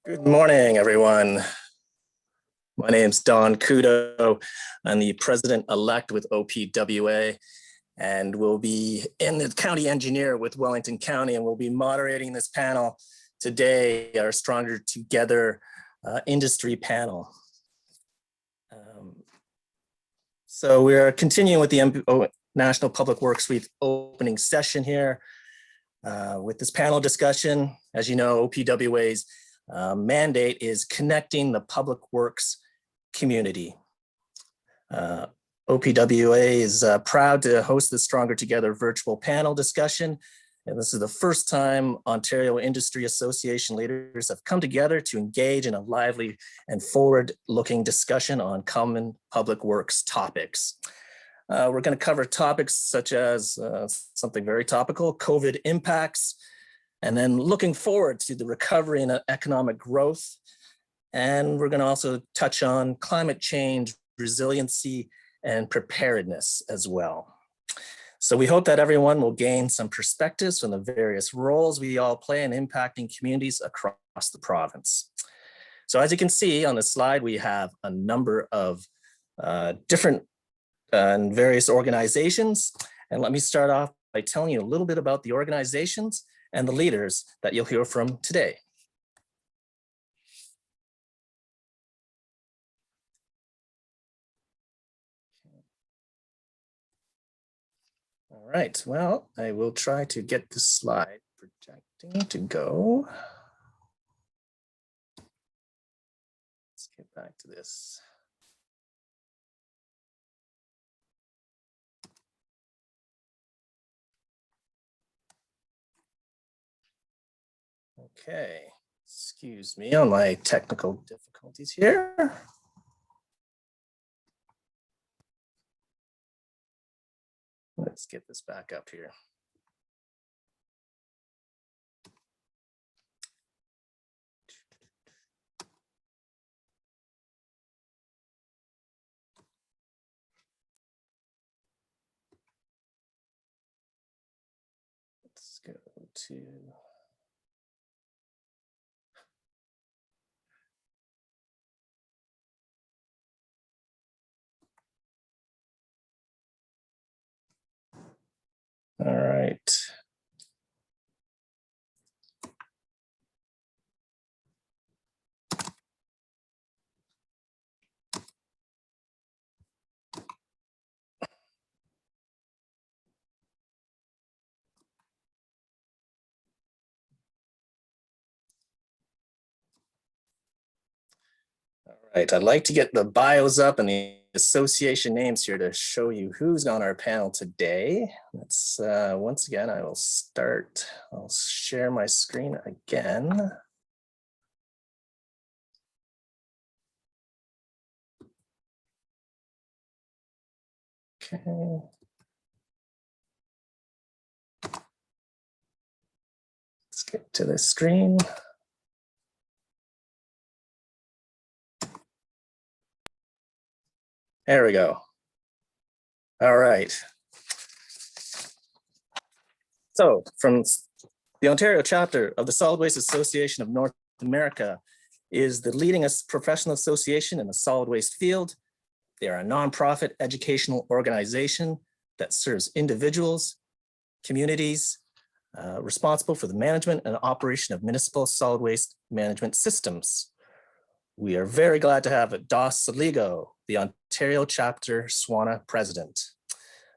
Good morning, everyone. My name's Don Kudo. I'm the president-elect with OPWA, and will be in the county engineer with Wellington County, and we'll be moderating this panel today, our Stronger Together industry panel. So we are continuing with the National Public Works Week opening session here with this panel discussion. As you know, OPWA's mandate is connecting the public works community. OPWA is proud to host the Stronger Together virtual panel discussion. And this is the first time Ontario Industry Association leaders have come together to engage in a lively and forward-looking discussion on common public works topics. We're going to cover topics such as something very topical, COVID impacts, and then looking forward to the recovery and economic growth. And we're going to also touch on climate change, resiliency, and preparedness as well. So we hope that everyone will gain some perspectives from the various roles we all play in impacting communities across the province. So as you can see on the slide, we have a number of different and various organizations. And let me start off by telling you a little bit about the organizations and the leaders that you'll hear from today. All right, well, I will try to get the slide projecting to go. Let's get back to this. Okay, excuse me on my technical difficulties here. Let's get this back up here. Let's go to all right. All right, I'd like to get the bios up and the association names here to show you who's on our panel today. Let's once again, I'll share my screen again. Okay. Let's get to the screen. There we go. All right. So from the Ontario chapter of the Solid Waste Association of North America is the leading professional association in the solid waste field. They are a nonprofit educational organization that serves individuals, communities, responsible for the management and operation of municipal solid waste management systems. We are very glad to have Dos Saligo, the Ontario chapter SWANA president.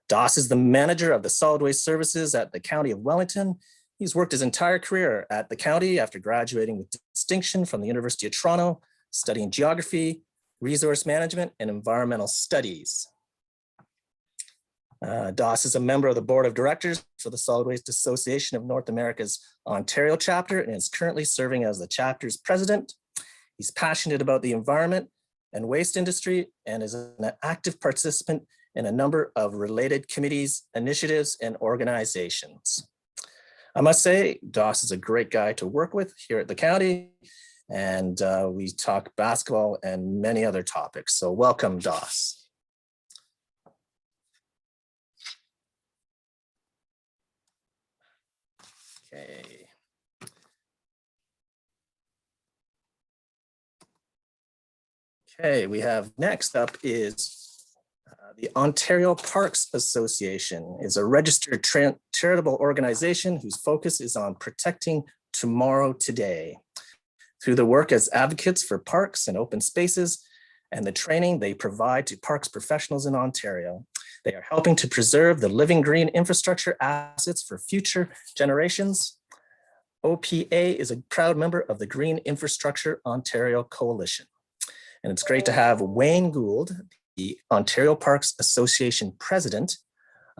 Dos is the manager of the solid waste services at the County of Wellington. He's worked his entire career at the county after graduating with distinction from the University of Toronto, studying geography, resource management, and environmental studies. Dos is a member of the board of directors for the Solid Waste Association of North America's Ontario chapter and is currently serving as the chapter's president. He's passionate about the environment and waste industry and is an active participant in a number of related committees, initiatives, and organizations. I must say, Dos is a great guy to work with here at the county, and we talk basketball and many other topics. So welcome, Dos. Okay. Okay, we have next up is the Ontario Parks Association is a registered charitable organization whose focus is on protecting tomorrow today. Through their work as advocates for parks and open spaces and the training they provide to parks professionals in Ontario, they are helping to preserve the living green infrastructure assets for future generations. OPA is a proud member of the Green Infrastructure Ontario Coalition. And it's great to have Wayne Gould, the Ontario Parks Association president,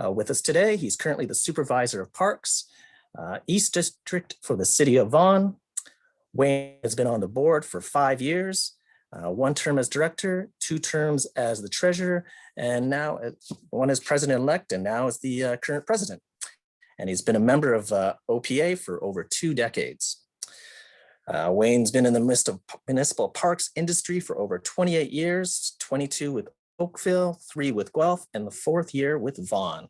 with us today. He's currently the supervisor of parks, East District for the city of Vaughan. Wayne has been on the board for 5 years, 1 term as director, 2 terms as the treasurer, and now 1 as president-elect, and now as the current president. And he's been a member of OPA for over 2 decades. Wayne's been in the municipal parks industry for over 28 years, 22 with Oakville, 3 with Guelph, and the 4th year with Vaughan.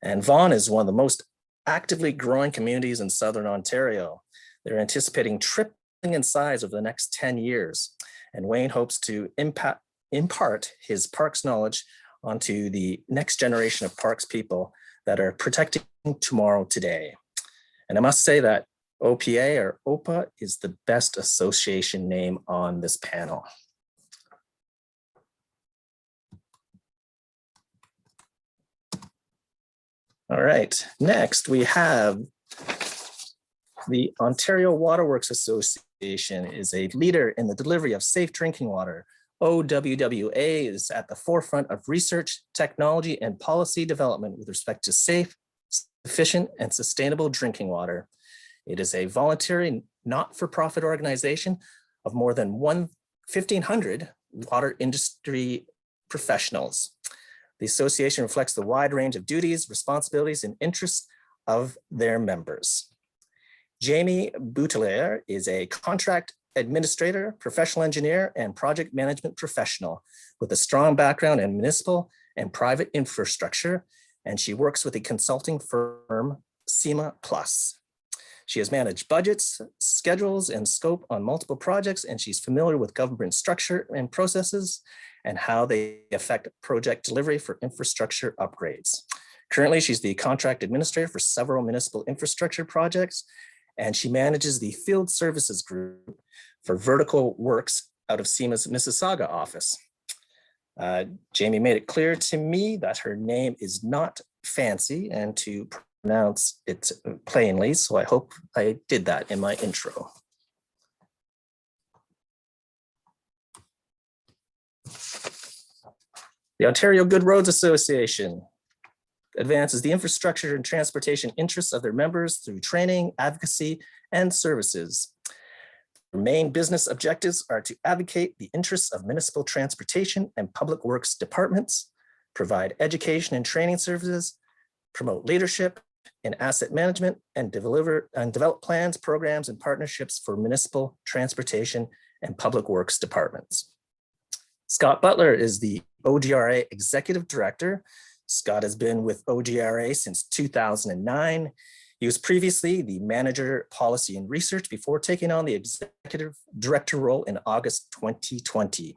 And Vaughan is one of the most actively growing communities in Southern Ontario. They're anticipating tripling in size over the next 10 years. And Wayne hopes to impart his parks knowledge onto the next generation of parks people that are protecting tomorrow today. And I must say that OPA or OPA is the best association name on this panel. All right, next we have the Ontario Waterworks Association is a leader in the delivery of safe drinking water. OWWA is at the forefront of research, technology, and policy development with respect to safe, sufficient, and sustainable drinking water. It is a voluntary, not-for-profit organization of more than 1,500 water industry professionals. The association reflects the wide range of duties, responsibilities, and interests of their members. Jamie Butler is a contract administrator, professional engineer, and project management professional with a strong background in municipal and private infrastructure, and she works with a consulting firm, SEMA Plus. She has managed budgets, schedules, and scope on multiple projects, and she's familiar with government structure and processes and how they affect project delivery for infrastructure upgrades. Currently, she's the contract administrator for several municipal infrastructure projects, and she manages the field services group for vertical works out of SEMA's Mississauga office. Jamie made it clear to me that her name is not fancy and to pronounce it plainly, so I hope I did that in my intro. The Ontario Good Roads Association advances the infrastructure and transportation interests of their members through training, advocacy, and services. Their main business objectives are to advocate the interests of municipal transportation and public works departments, provide education and training services, promote leadership in asset management, and develop plans, programs, and partnerships for municipal transportation and public works departments. Scott Butler is the OGRA Executive Director. Scott has been with OGRA since 2009. He was previously the Manager, Policy and Research before taking on the Executive Director role in August 2020.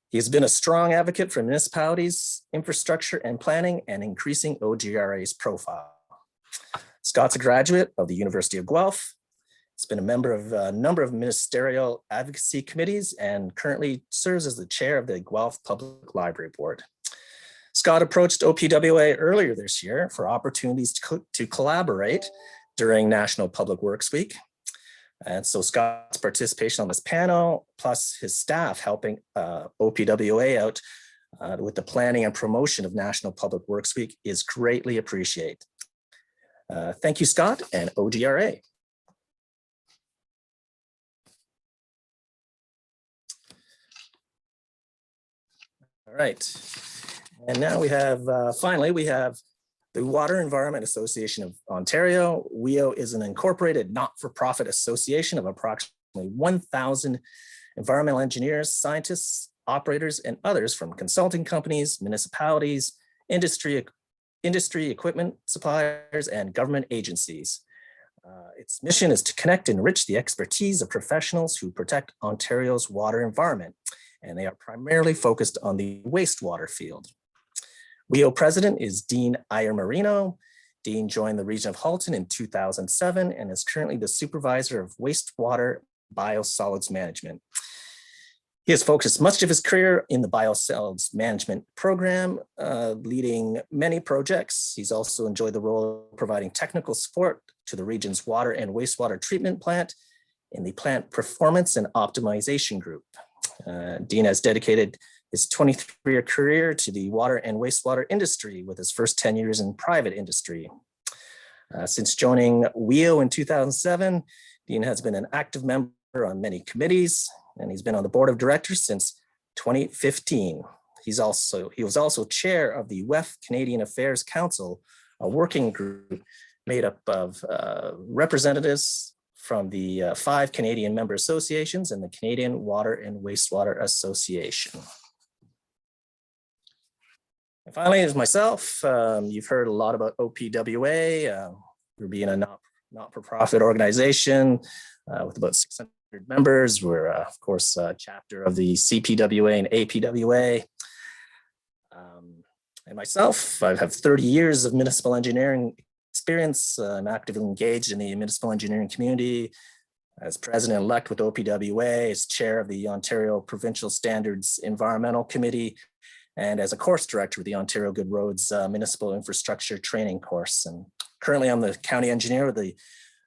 He has been a strong advocate for municipalities, infrastructure and planning, and increasing OGRA's profile. Scott's a graduate of the University of Guelph. He's been a member of a number of ministerial advocacy committees and currently serves as the chair of the Guelph Public Library Board. Scott approached OPWA earlier this year for opportunities to collaborate during National Public Works Week. And so Scott's participation on this panel, plus his staff helping OPWA out with the planning and promotion of National Public Works Week is greatly appreciated. Thank you, Scott, and OGRA. All right. And now we have, finally, we have the Water Environment Association of Ontario. WEAO is an incorporated not-for-profit association of approximately 1,000 environmental engineers, scientists, operators, and others from consulting companies, municipalities, industry equipment suppliers, and government agencies. Its mission is to connect and enrich the expertise of professionals who protect Ontario's water environment. and they are primarily focused on the wastewater field. WEAO president is Dean Iyer-Marino. Dean joined the region of Halton in 2007 and is currently the supervisor of wastewater biosolids management. He has focused much of his career in the biosolids management program, leading many projects. He's also enjoyed the role of providing technical support to the region's water and wastewater treatment plant in the Plant Performance and Optimization Group. Dean has dedicated his 23-year career to the water and wastewater industry, with his first 10 years in private industry. Since joining WEAO in 2007, Dean has been an active member on many committees, and he's been on the board of directors since 2015. He was also chair of the WEF Canadian Affairs Council, a working group made up of representatives from the 5 Canadian member associations and the Canadian Water and Wastewater Association. And finally, as myself, you've heard a lot about OPWA. We're being a not-for-profit organization with about 600 members. We're, of course, a chapter of the CPWA and APWA. And myself, I have 30 years of municipal engineering experience. I'm actively engaged in the municipal engineering community as president-elect with OPWA, as chair of the Ontario Provincial Standards Environmental Committee, and as a course director with the Ontario Good Roads Municipal Infrastructure Training course. And currently I'm the county engineer with the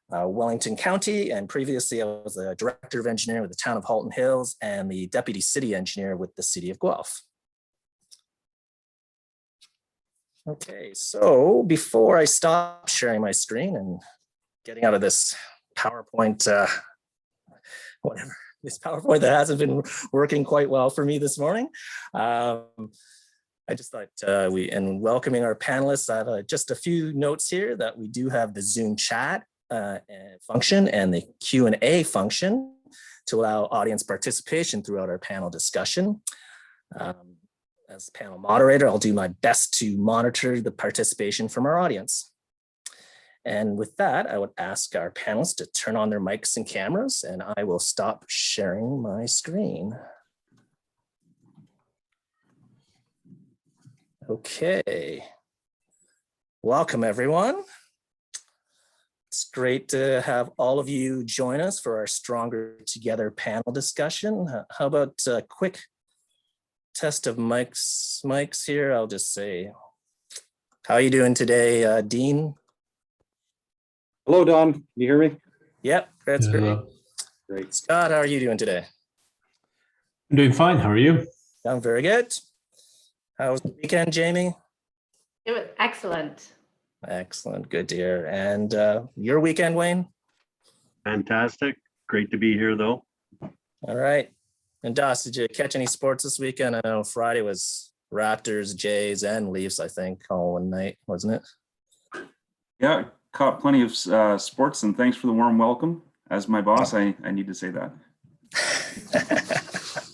Wellington County, and previously I was the director of engineering with the town of Halton Hills and the deputy city engineer with the city of Guelph. Okay, so before I stop sharing my screen and getting out of this PowerPoint, whatever, this PowerPoint that hasn't been working quite well for me this morning, I just thought in welcoming our panelists, I have just a few notes here that we do have the Zoom chat function and the Q&A function to allow audience participation throughout our panel discussion. As panel moderator, I'll do my best to monitor the participation from our audience. And with that, I would ask our panelists to turn on their mics and cameras, and I will stop sharing my screen. Okay. Welcome, everyone. It's great to have all of you join us for our Stronger Together panel discussion. How about a quick test of mics here? I'll just say, how are you doing today, Dean? Hello, Don. Can you hear me? Yep, that's great. Great. Scott, how are you doing today? I'm doing fine. How are you? I'm very good. How was the weekend, Jamie? It was excellent. Excellent. Good to hear. And your weekend, Wayne? Fantastic. Great to be here, though. All right. And Doss, did you catch any sports this weekend? I know Friday was Raptors, Jays, and Leafs, I think, all one night, wasn't it? Yeah, caught plenty of sports, and thanks for the warm welcome. As my boss, I need to say that.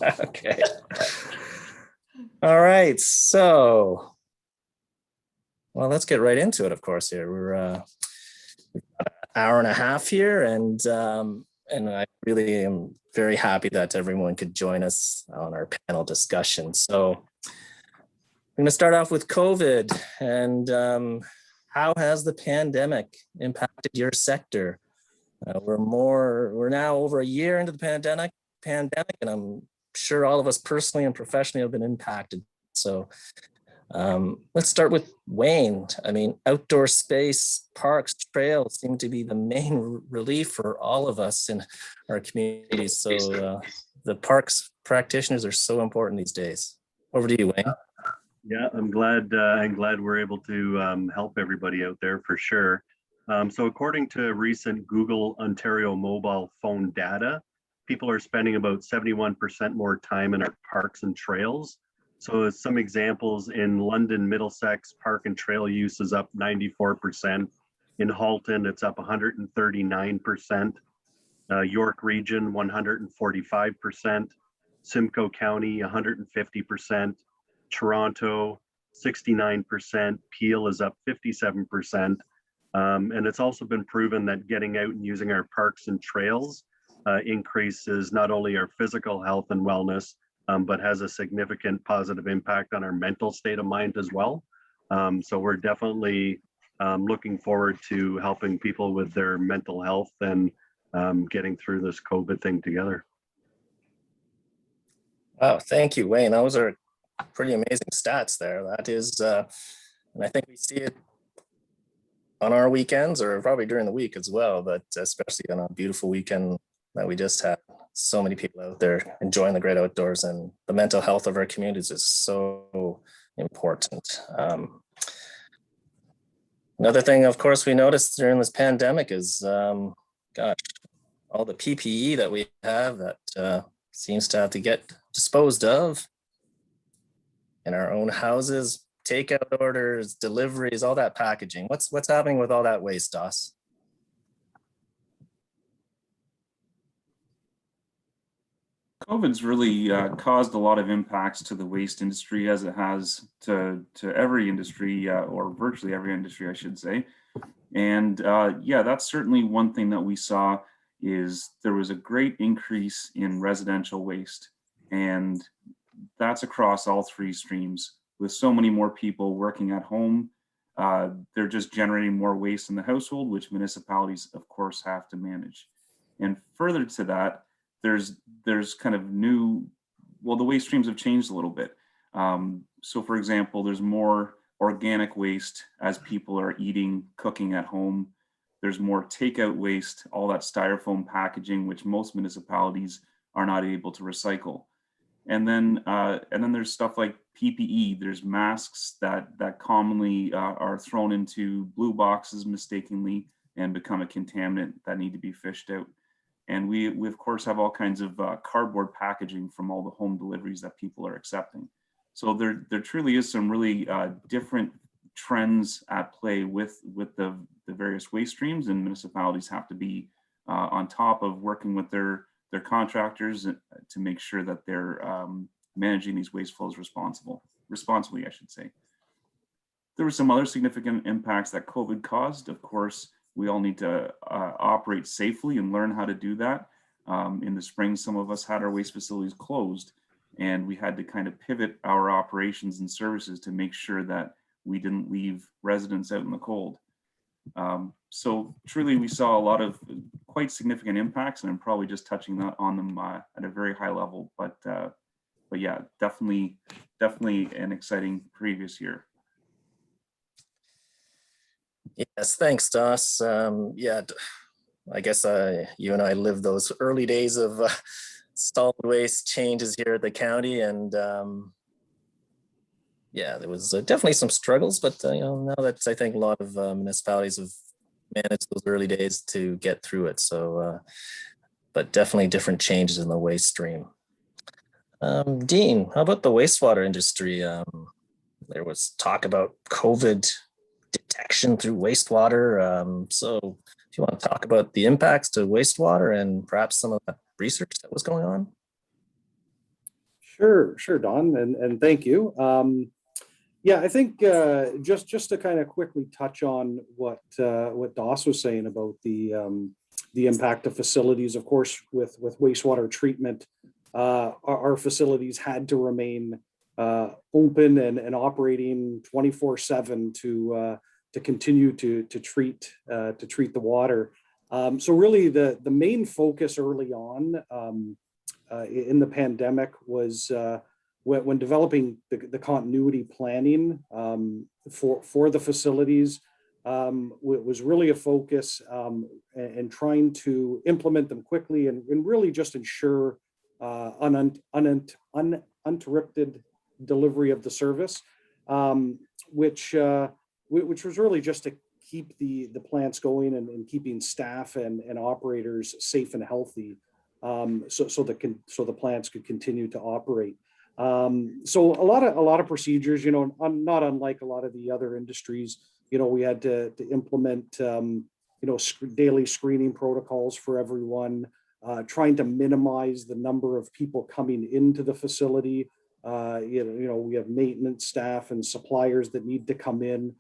Okay. All right. So, well, let's get right into it, of course, here. We've got an hour and a half here, and I really am very happy that everyone could join us on our panel discussion. So I'm going to start off with COVID, and how has the pandemic impacted your sector? We're now over a year into the pandemic, and I'm sure all of us personally and professionally have been impacted. So let's start with Wayne. I mean, outdoor space, parks, trails seem to be the main relief for all of us in our communities. So the parks practitioners are so important these days. Over to you, Wayne. Yeah, I'm glad we're able to help everybody out there for sure. So according to recent Google Ontario mobile phone data, people are spending about 71% more time in our parks and trails. So some examples: in London, Middlesex, park and trail use is up 94%. In Halton, it's up 139%. York Region, 145%. Simcoe County, 150%. Toronto, 69%. Peel is up 57%. And it's also been proven that getting out and using our parks and trails increases not only our physical health and wellness, but has a significant positive impact on our mental state of mind as well. So we're definitely looking forward to helping people with their mental health and getting through this COVID thing together. Wow, thank you, Wayne. Those are pretty amazing stats there. That is, and I think we see it on our weekends or probably during the week as well, but especially on a beautiful weekend that we just had. So many people out there enjoying the great outdoors, and the mental health of our communities is so important. Another thing, of course, we noticed during this pandemic is, gosh, all the PPE that we have that seems to have to get disposed of in our own houses, takeout orders, deliveries, all that packaging. What's happening with all that waste, Doss? COVID's really caused a lot of impacts to the waste industry, as it has to every industry, or virtually every industry, I should say. And yeah, that's certainly one thing that we saw, is there was a great increase in residential waste. And that's across all three streams. With so many more people working at home, they're just generating more waste in the household, which municipalities, of course, have to manage. And further to that, there's kind of new, well, the waste streams have changed a little bit. So for example, there's more organic waste as people are eating, cooking at home. There's more takeout waste, all that styrofoam packaging, which most municipalities are not able to recycle. And then there's stuff like PPE. There's masks that commonly are thrown into blue boxes mistakenly and become a contaminant that need to be fished out. And we of course have all kinds of cardboard packaging from all the home deliveries that people are accepting. So there truly is some really different trends at play with the various waste streams, and municipalities have to be on top of working with their contractors to make sure that they're managing these waste flows responsibly, I should say. There were some other significant impacts that COVID caused. Of course, we all need to operate safely and learn how to do that. In the spring, some of us had our waste facilities closed, and we had to kind of pivot our operations and services to make sure that we didn't leave residents out in the cold. So truly, we saw a lot of quite significant impacts, and I'm probably just touching on them at a very high level. But yeah, definitely an exciting previous year. Yes, thanks, Doss. Yeah, I guess you and I lived those early days of solid waste changes here at the county, and yeah, there was definitely some struggles, but now that I think a lot of municipalities have managed those early days to get through it. So, but definitely different changes in the waste stream. Dean, how about the wastewater industry? There was talk about COVID detection through wastewater. So if you want to talk about the impacts to wastewater and perhaps some of the research that was going on. Sure, Don, and thank you. Yeah, I think just to kind of quickly touch on what Doss was saying about the impact of facilities. Of course, with wastewater treatment, our facilities had to remain open and operating 24/7 to continue to treat the water. So really, the main focus early on in the pandemic was when developing the continuity planning for the facilities, was really a focus and trying to implement them quickly and really just ensure uninterrupted delivery of the service, which was really just to keep the plants going and keeping staff and operators safe and healthy, so the plants could continue to operate. So a lot of procedures, not unlike a lot of the other industries, we had to implement daily screening protocols for everyone, trying to minimize the number of people coming into the facility. We have maintenance staff and suppliers that need to come in.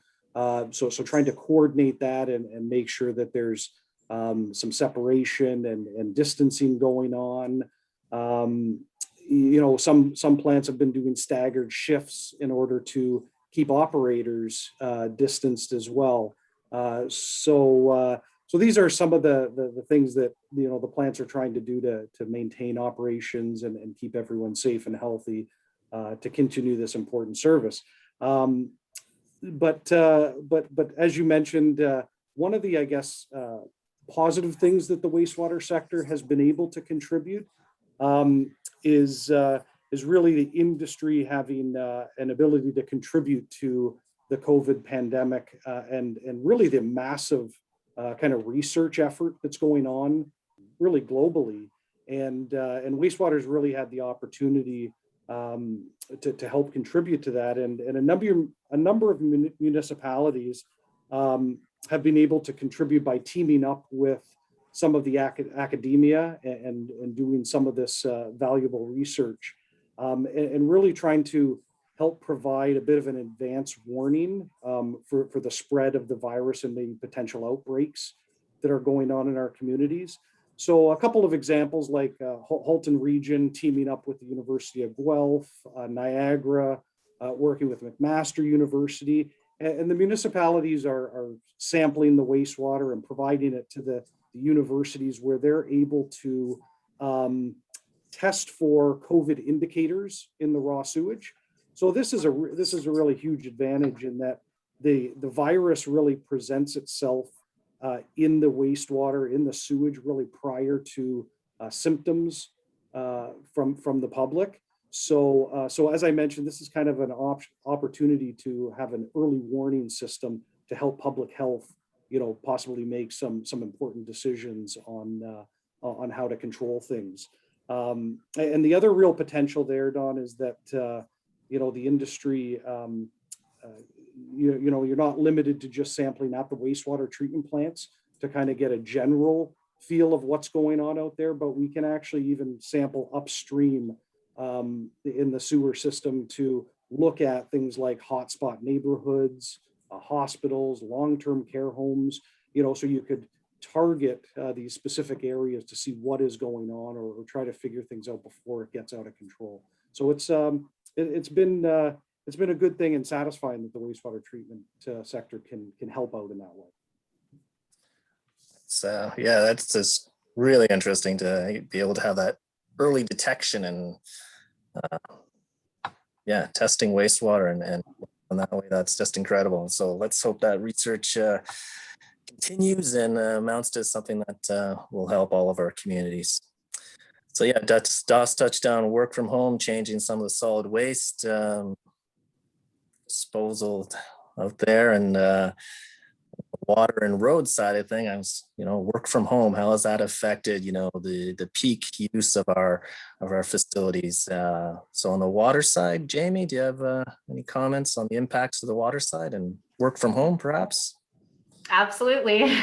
So trying to coordinate that and make sure that there's some separation and distancing going on. some plants have been doing staggered shifts in order to keep operators distanced as well. So these are some of the things that the plants are trying to do to maintain operations and keep everyone safe and healthy to continue this important service. But as you mentioned, one of the, I guess, positive things that the wastewater sector has been able to contribute is really the industry having an ability to contribute to the COVID pandemic and really the massive kind of research effort that's going on really globally. And wastewater's really had the opportunity to help contribute to that. And a number of municipalities have been able to contribute by teaming up with some of the academia and doing some of this valuable research and really trying to help provide a bit of an advance warning for the spread of the virus and maybe potential outbreaks that are going on in our communities. So a couple of examples like Halton Region teaming up with the University of Guelph, Niagara, working with McMaster University, and the municipalities are sampling the wastewater and providing it to the universities where they're able to test for COVID indicators in the raw sewage. So this is a really huge advantage in that the virus really presents itself in the wastewater, in the sewage, really prior to symptoms from the public. So as I mentioned, this is kind of an opportunity to have an early warning system to help public health, possibly make some important decisions on how to control things. And the other real potential there, Don, is that the industry, you're not limited to just sampling at the wastewater treatment plants to kind of get a general feel of what's going on out there, but we can actually even sample upstream in the sewer system to look at things like hotspot neighborhoods, hospitals, long-term care homes, so you could target these specific areas to see what is going on or try to figure things out before it gets out of control. So it's been a good thing and satisfying that the wastewater treatment sector can help out in that way. So yeah, that's just really interesting to be able to have that early detection and testing wastewater and that way. That's just incredible. So let's hope that research continues and amounts to something that will help all of our communities. So yeah, DOS touched on work from home, changing some of the solid waste disposal out there, and water and road side of things. Work from home. How has that affected the peak use of our facilities? So on the water side, Jamie, do you have any comments on the impacts of the water side and work from home, perhaps? Absolutely.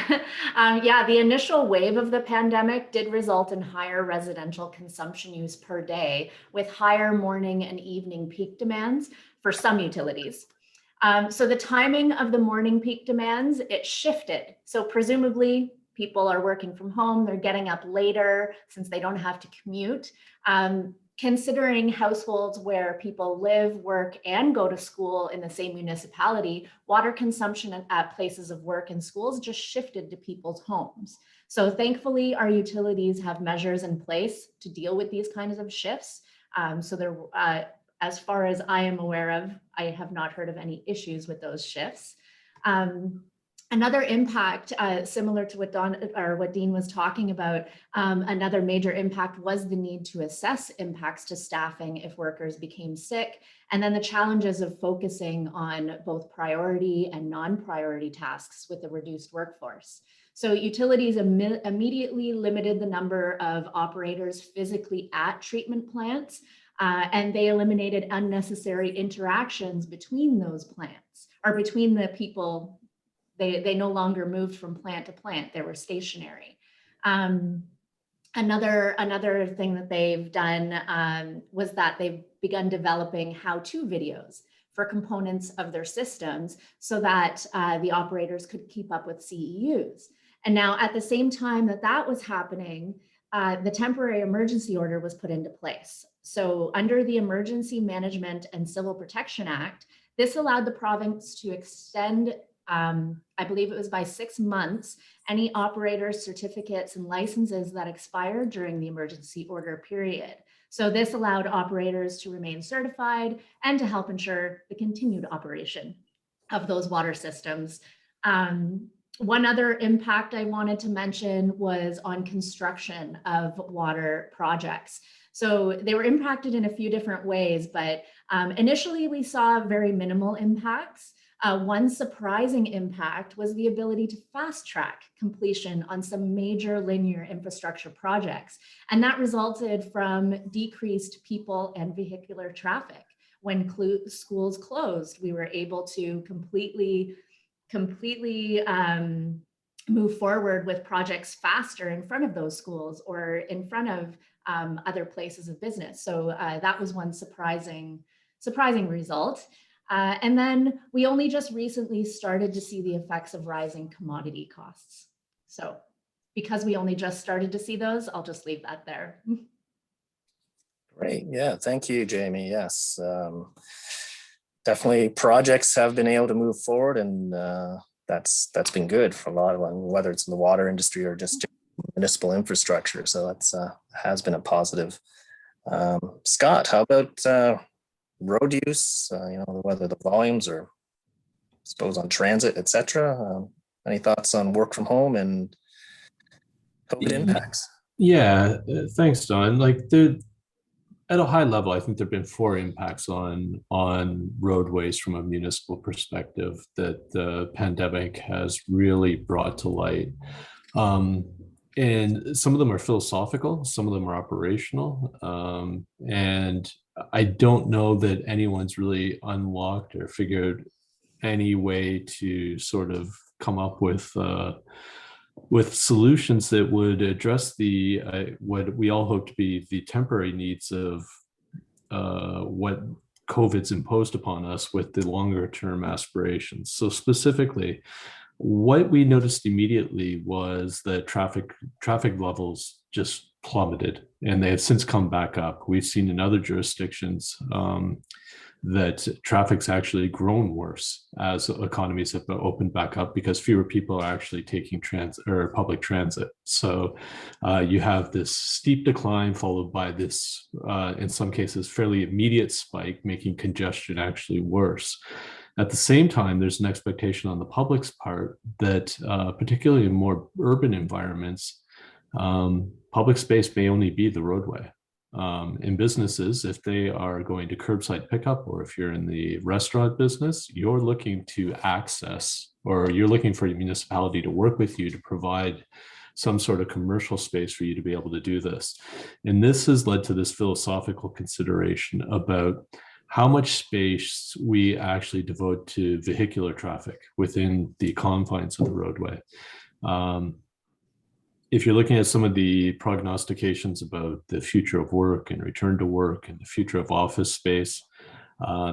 The initial wave of the pandemic did result in higher residential consumption use per day, with higher morning and evening peak demands for some utilities. So the timing of the morning peak demands, it shifted. So presumably people are working from home, they're getting up later since they don't have to commute. Considering households where people live, work, and go to school in the same municipality, water consumption at places of work and schools just shifted to people's homes. So thankfully, our utilities have measures in place to deal with these kinds of shifts. So there, as far as I am aware of, I have not heard of any issues with those shifts. Another impact, similar to what Dean was talking about, another major impact was the need to assess impacts to staffing if workers became sick, and then the challenges of focusing on both priority and non-priority tasks with a reduced workforce. So utilities immediately limited the number of operators physically at treatment plants, and they eliminated unnecessary interactions between those plants or between the people. They no longer moved from plant to plant, they were stationary. Another thing that they've done was that they've begun developing how-to videos for components of their systems so that the operators could keep up with CEUs. And now at the same time that was happening, the temporary emergency order was put into place. So under the Emergency Management and Civil Protection Act, this allowed the province to extend, I believe it was by 6 months, any operators, certificates, and licenses that expired during the emergency order period. So this allowed operators to remain certified and to help ensure the continued operation of those water systems. One other impact I wanted to mention was on construction of water projects. So they were impacted in a few different ways, but initially we saw very minimal impacts. One surprising impact was the ability to fast track completion on some major linear infrastructure projects. And that resulted from decreased people and vehicular traffic. When schools closed, we were able to completely move forward with projects faster in front of those schools or in front of other places of business. So that was one surprising result. And then we only just recently started to see the effects of rising commodity costs. So because we only just started to see those, I'll just leave that there. Great. Yeah. Thank you, Jamie. Yes. Definitely projects have been able to move forward, and that's been good for a lot of them, whether it's in the water industry or just municipal infrastructure. So that's has been a positive. Scott, how about road use? Whether the volumes or I suppose on transit, etc. Any thoughts on work from home and COVID impacts? Yeah, thanks, Don. At a high level, I think there've been 4 impacts on roadways from a municipal perspective that the pandemic has really brought to light. And some of them are philosophical, some of them are operational. And I don't know that anyone's really unlocked or figured any way to sort of come up with solutions that would address the what we all hope to be the temporary needs of what COVID's imposed upon us with the longer term aspirations. So specifically, what we noticed immediately was that traffic levels just plummeted, and they have since come back up. We've seen in other jurisdictions that traffic's actually grown worse as economies have opened back up because fewer people are actually taking transit or public transit. So you have this steep decline followed by this, in some cases, fairly immediate spike, making congestion actually worse. At the same time, there's an expectation on the public's part that, particularly in more urban environments, public space may only be the roadway. In businesses, if they are going to curbside pickup, or if you're in the restaurant business, you're looking to access, or you're looking for a municipality to work with you to provide some sort of commercial space for you to be able to do this. And this has led to this philosophical consideration about how much space we actually devote to vehicular traffic within the confines of the roadway. If you're looking at some of the prognostications about the future of work and return to work and the future of office space,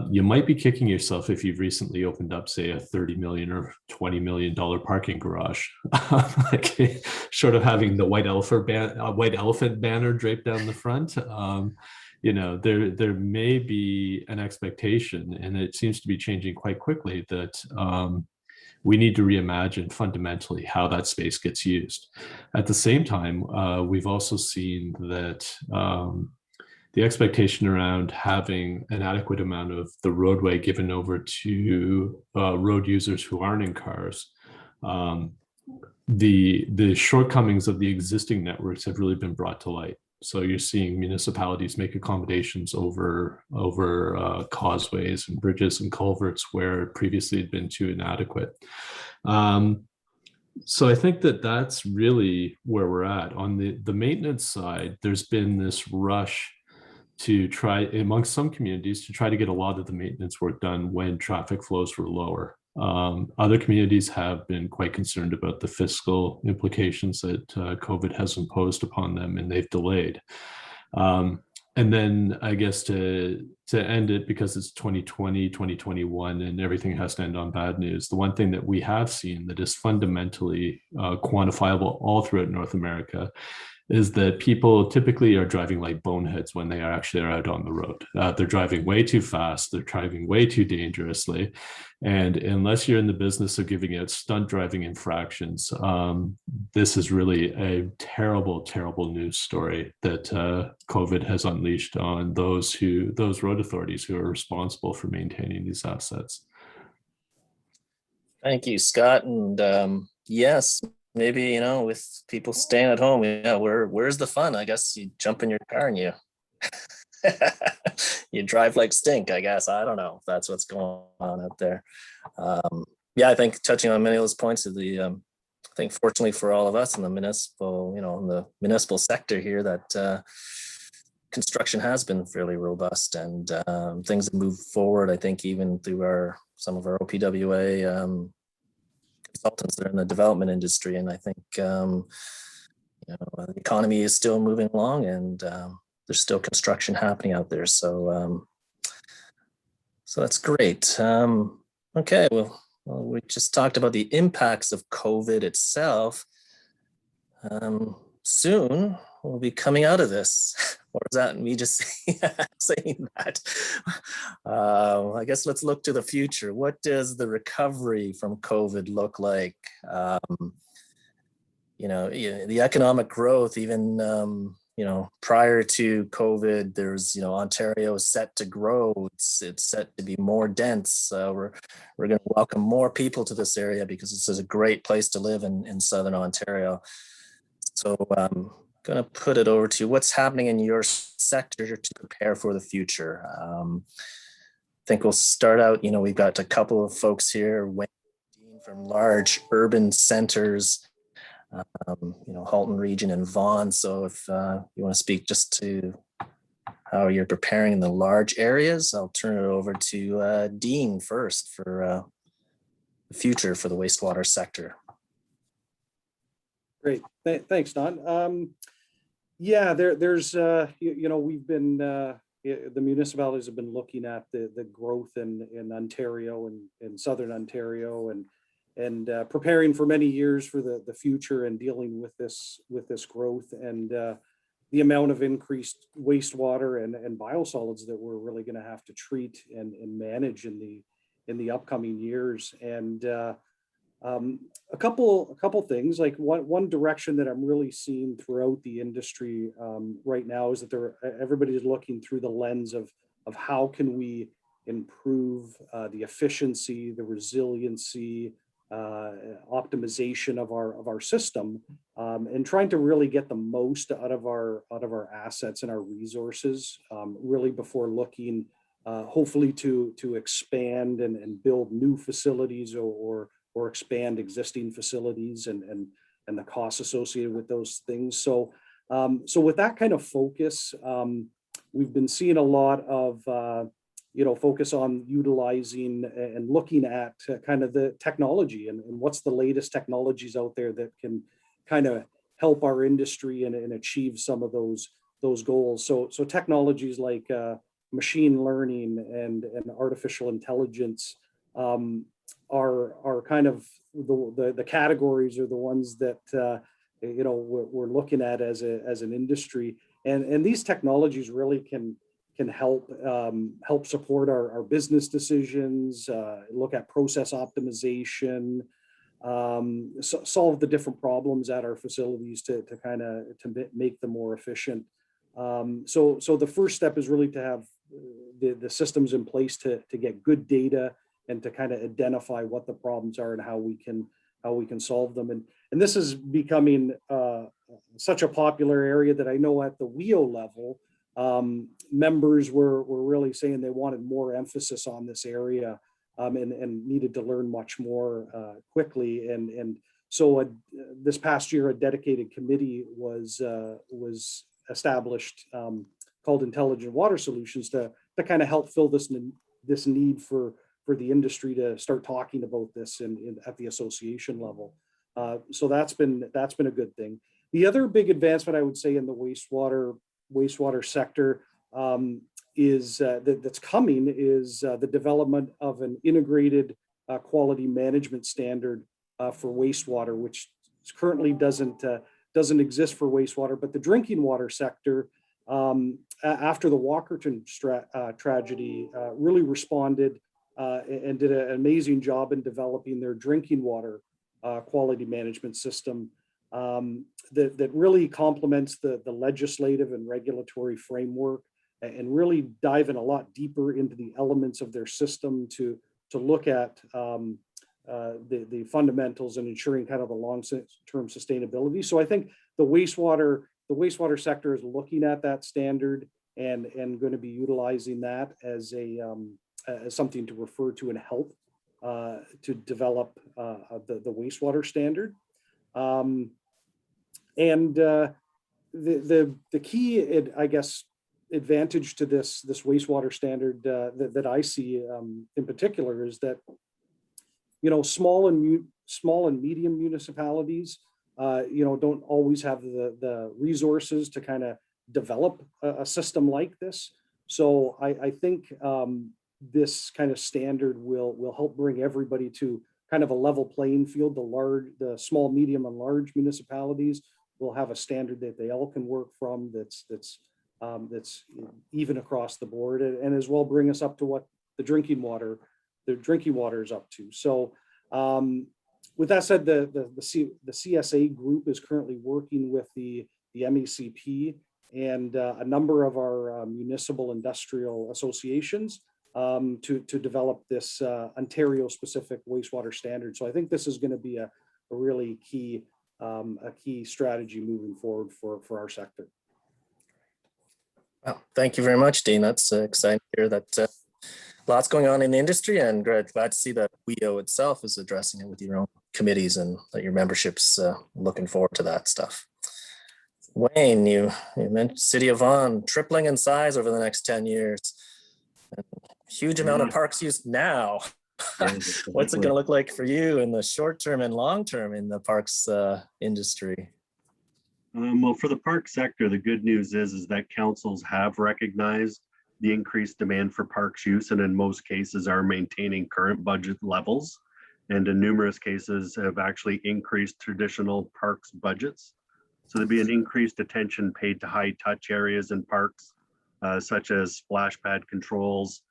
you might be kicking yourself if you've recently opened up, say, a $30 million or $20 million parking garage, short of having the white elephant banner draped down the front. There may be an expectation, and it seems to be changing quite quickly, that we need to reimagine fundamentally how that space gets used. At the same time, we've also seen that the expectation around having an adequate amount of the roadway given over to road users who aren't in cars, the shortcomings of the existing networks have really been brought to light. So you're seeing municipalities make accommodations over causeways and bridges and culverts where previously had been too inadequate. So I think that that's really where we're at. On the maintenance side, there's been this rush to try, amongst some communities, to try to get a lot of the maintenance work done when traffic flows were lower. Other communities have been quite concerned about the fiscal implications that COVID has imposed upon them, and they've delayed. And then I guess to end it, because it's 2020, 2021, and everything has to end on bad news, the one thing that we have seen that is fundamentally quantifiable all throughout North America is that people typically are driving like boneheads when they are actually out on the road. They're driving way too fast. They're driving way too dangerously. And unless you're in the business of giving out stunt driving infractions, this is really a terrible, terrible news story that COVID has unleashed on those road authorities who are responsible for maintaining these assets. Thank you, Scott. And yes, maybe, you know, with people staying at home, yeah, where's the fun? I guess you jump in your car and you you drive like stink, I guess. I don't know if that's what's going on out there. Yeah, I think touching on many of those points of the, I think fortunately for all of us in the municipal, you know, in the municipal sector here, that construction has been fairly robust, and things have moved forward. I think even through some of our OPWA consultants that are in the development industry, and I think you know, the economy is still moving along, and there's still construction happening out there. So so that's great. Okay, well, we just talked about the impacts of COVID itself. Soon we'll be coming out of this. Or is that me just saying that? I guess let's look to the future. What does the recovery from COVID look like? You know, the economic growth, even you know, prior to COVID, there's, you know, Ontario is set to grow. It's set to be more dense. We're going to welcome more people to this area because this is a great place to live in Southern Ontario. So I'm going to put it over to what's happening in your sector to prepare for the future. I think we'll start out, you know, we've got a couple of folks here, Wayne from large urban centers, you know, Halton region and Vaughan. So if you want to speak just to how you're preparing in the large areas, I'll turn it over to Dean first for the future for the wastewater sector. Great, thanks, Don. Yeah, there's you know, we've been the municipalities have been looking at the growth in Ontario and in Southern Ontario, and preparing for many years for the future and dealing with this growth and the amount of increased wastewater and biosolids that we're really going to have to treat and manage in the upcoming years. And a couple things, like one direction that I'm really seeing throughout the industry right now is that everybody's looking through the lens of how can we improve the efficiency, the resiliency, optimization of our system, and trying to really get the most out of our assets and our resources, really before looking hopefully to expand and build new facilities or expand existing facilities and the costs associated with those things. So so with that kind of focus, we've been seeing a lot of you know, focus on utilizing and looking at kind of the technology and what's the latest technologies out there that can kind of help our industry and achieve some of those goals. So technologies like machine learning and artificial intelligence are kind of the categories, or the ones that you know, we're looking at as an industry, and these technologies really can help support our business decisions, look at process optimization, solve the different problems at our facilities to make them more efficient. So the first step is really to have the systems in place to get good data and to kind of identify what the problems are and how we can solve them. And this is becoming such a popular area that I know at the WEAO level, members were really saying they wanted more emphasis on this area, and needed to learn much more quickly. And so this past year, a dedicated committee was established called Intelligent Water Solutions to kind of help fill this need for the industry to start talking about this at the association level. So that's been a good thing. The other big advancement I would say in the wastewater sector that's coming is the development of an integrated quality management standard for wastewater, which currently doesn't doesn't exist for wastewater, but the drinking water sector, after the Walkerton tragedy, really responded and did an amazing job in developing their drinking water quality management system that really complements the legislative and regulatory framework, and really dive in a lot deeper into the elements of their system to look at the fundamentals and ensuring kind of the long-term sustainability. So I think the wastewater sector is looking at that standard and going to be utilizing that as as something to refer to and help to develop the wastewater standard. The key, I guess, advantage to this wastewater standard that I see in particular is that, you know, small and medium municipalities, you know, don't always have the resources to kind of develop a system like this. So I think this kind of standard will help bring everybody to kind of a level playing field. The small, medium, and large municipalities will have a standard that they all can work from that's even across the board, and as well bring us up to what the drinking water is up to. So with that said, the CSA group is currently working with the MECP and a number of our municipal industrial associations to develop this Ontario specific wastewater standard. So I think this is going to be a really key strategy moving forward for our sector. Well, thank you very much, Dean. That's exciting to hear that lots going on in the industry, and glad to see that WEAO itself is addressing it with your own committees and that your membership's looking forward to that stuff. Wayne, you mentioned City of Vaughan tripling in size over the next 10 years. Huge amount of parks used now. What's it going to look like for you in the short term and long term in the parks industry? Well, for the park sector, the good news is that councils have recognized the increased demand for parks use, and in most cases are maintaining current budget levels, and in numerous cases have actually increased traditional parks budgets. So there'd be an increased attention paid to high touch areas in parks, such as splash pad controls,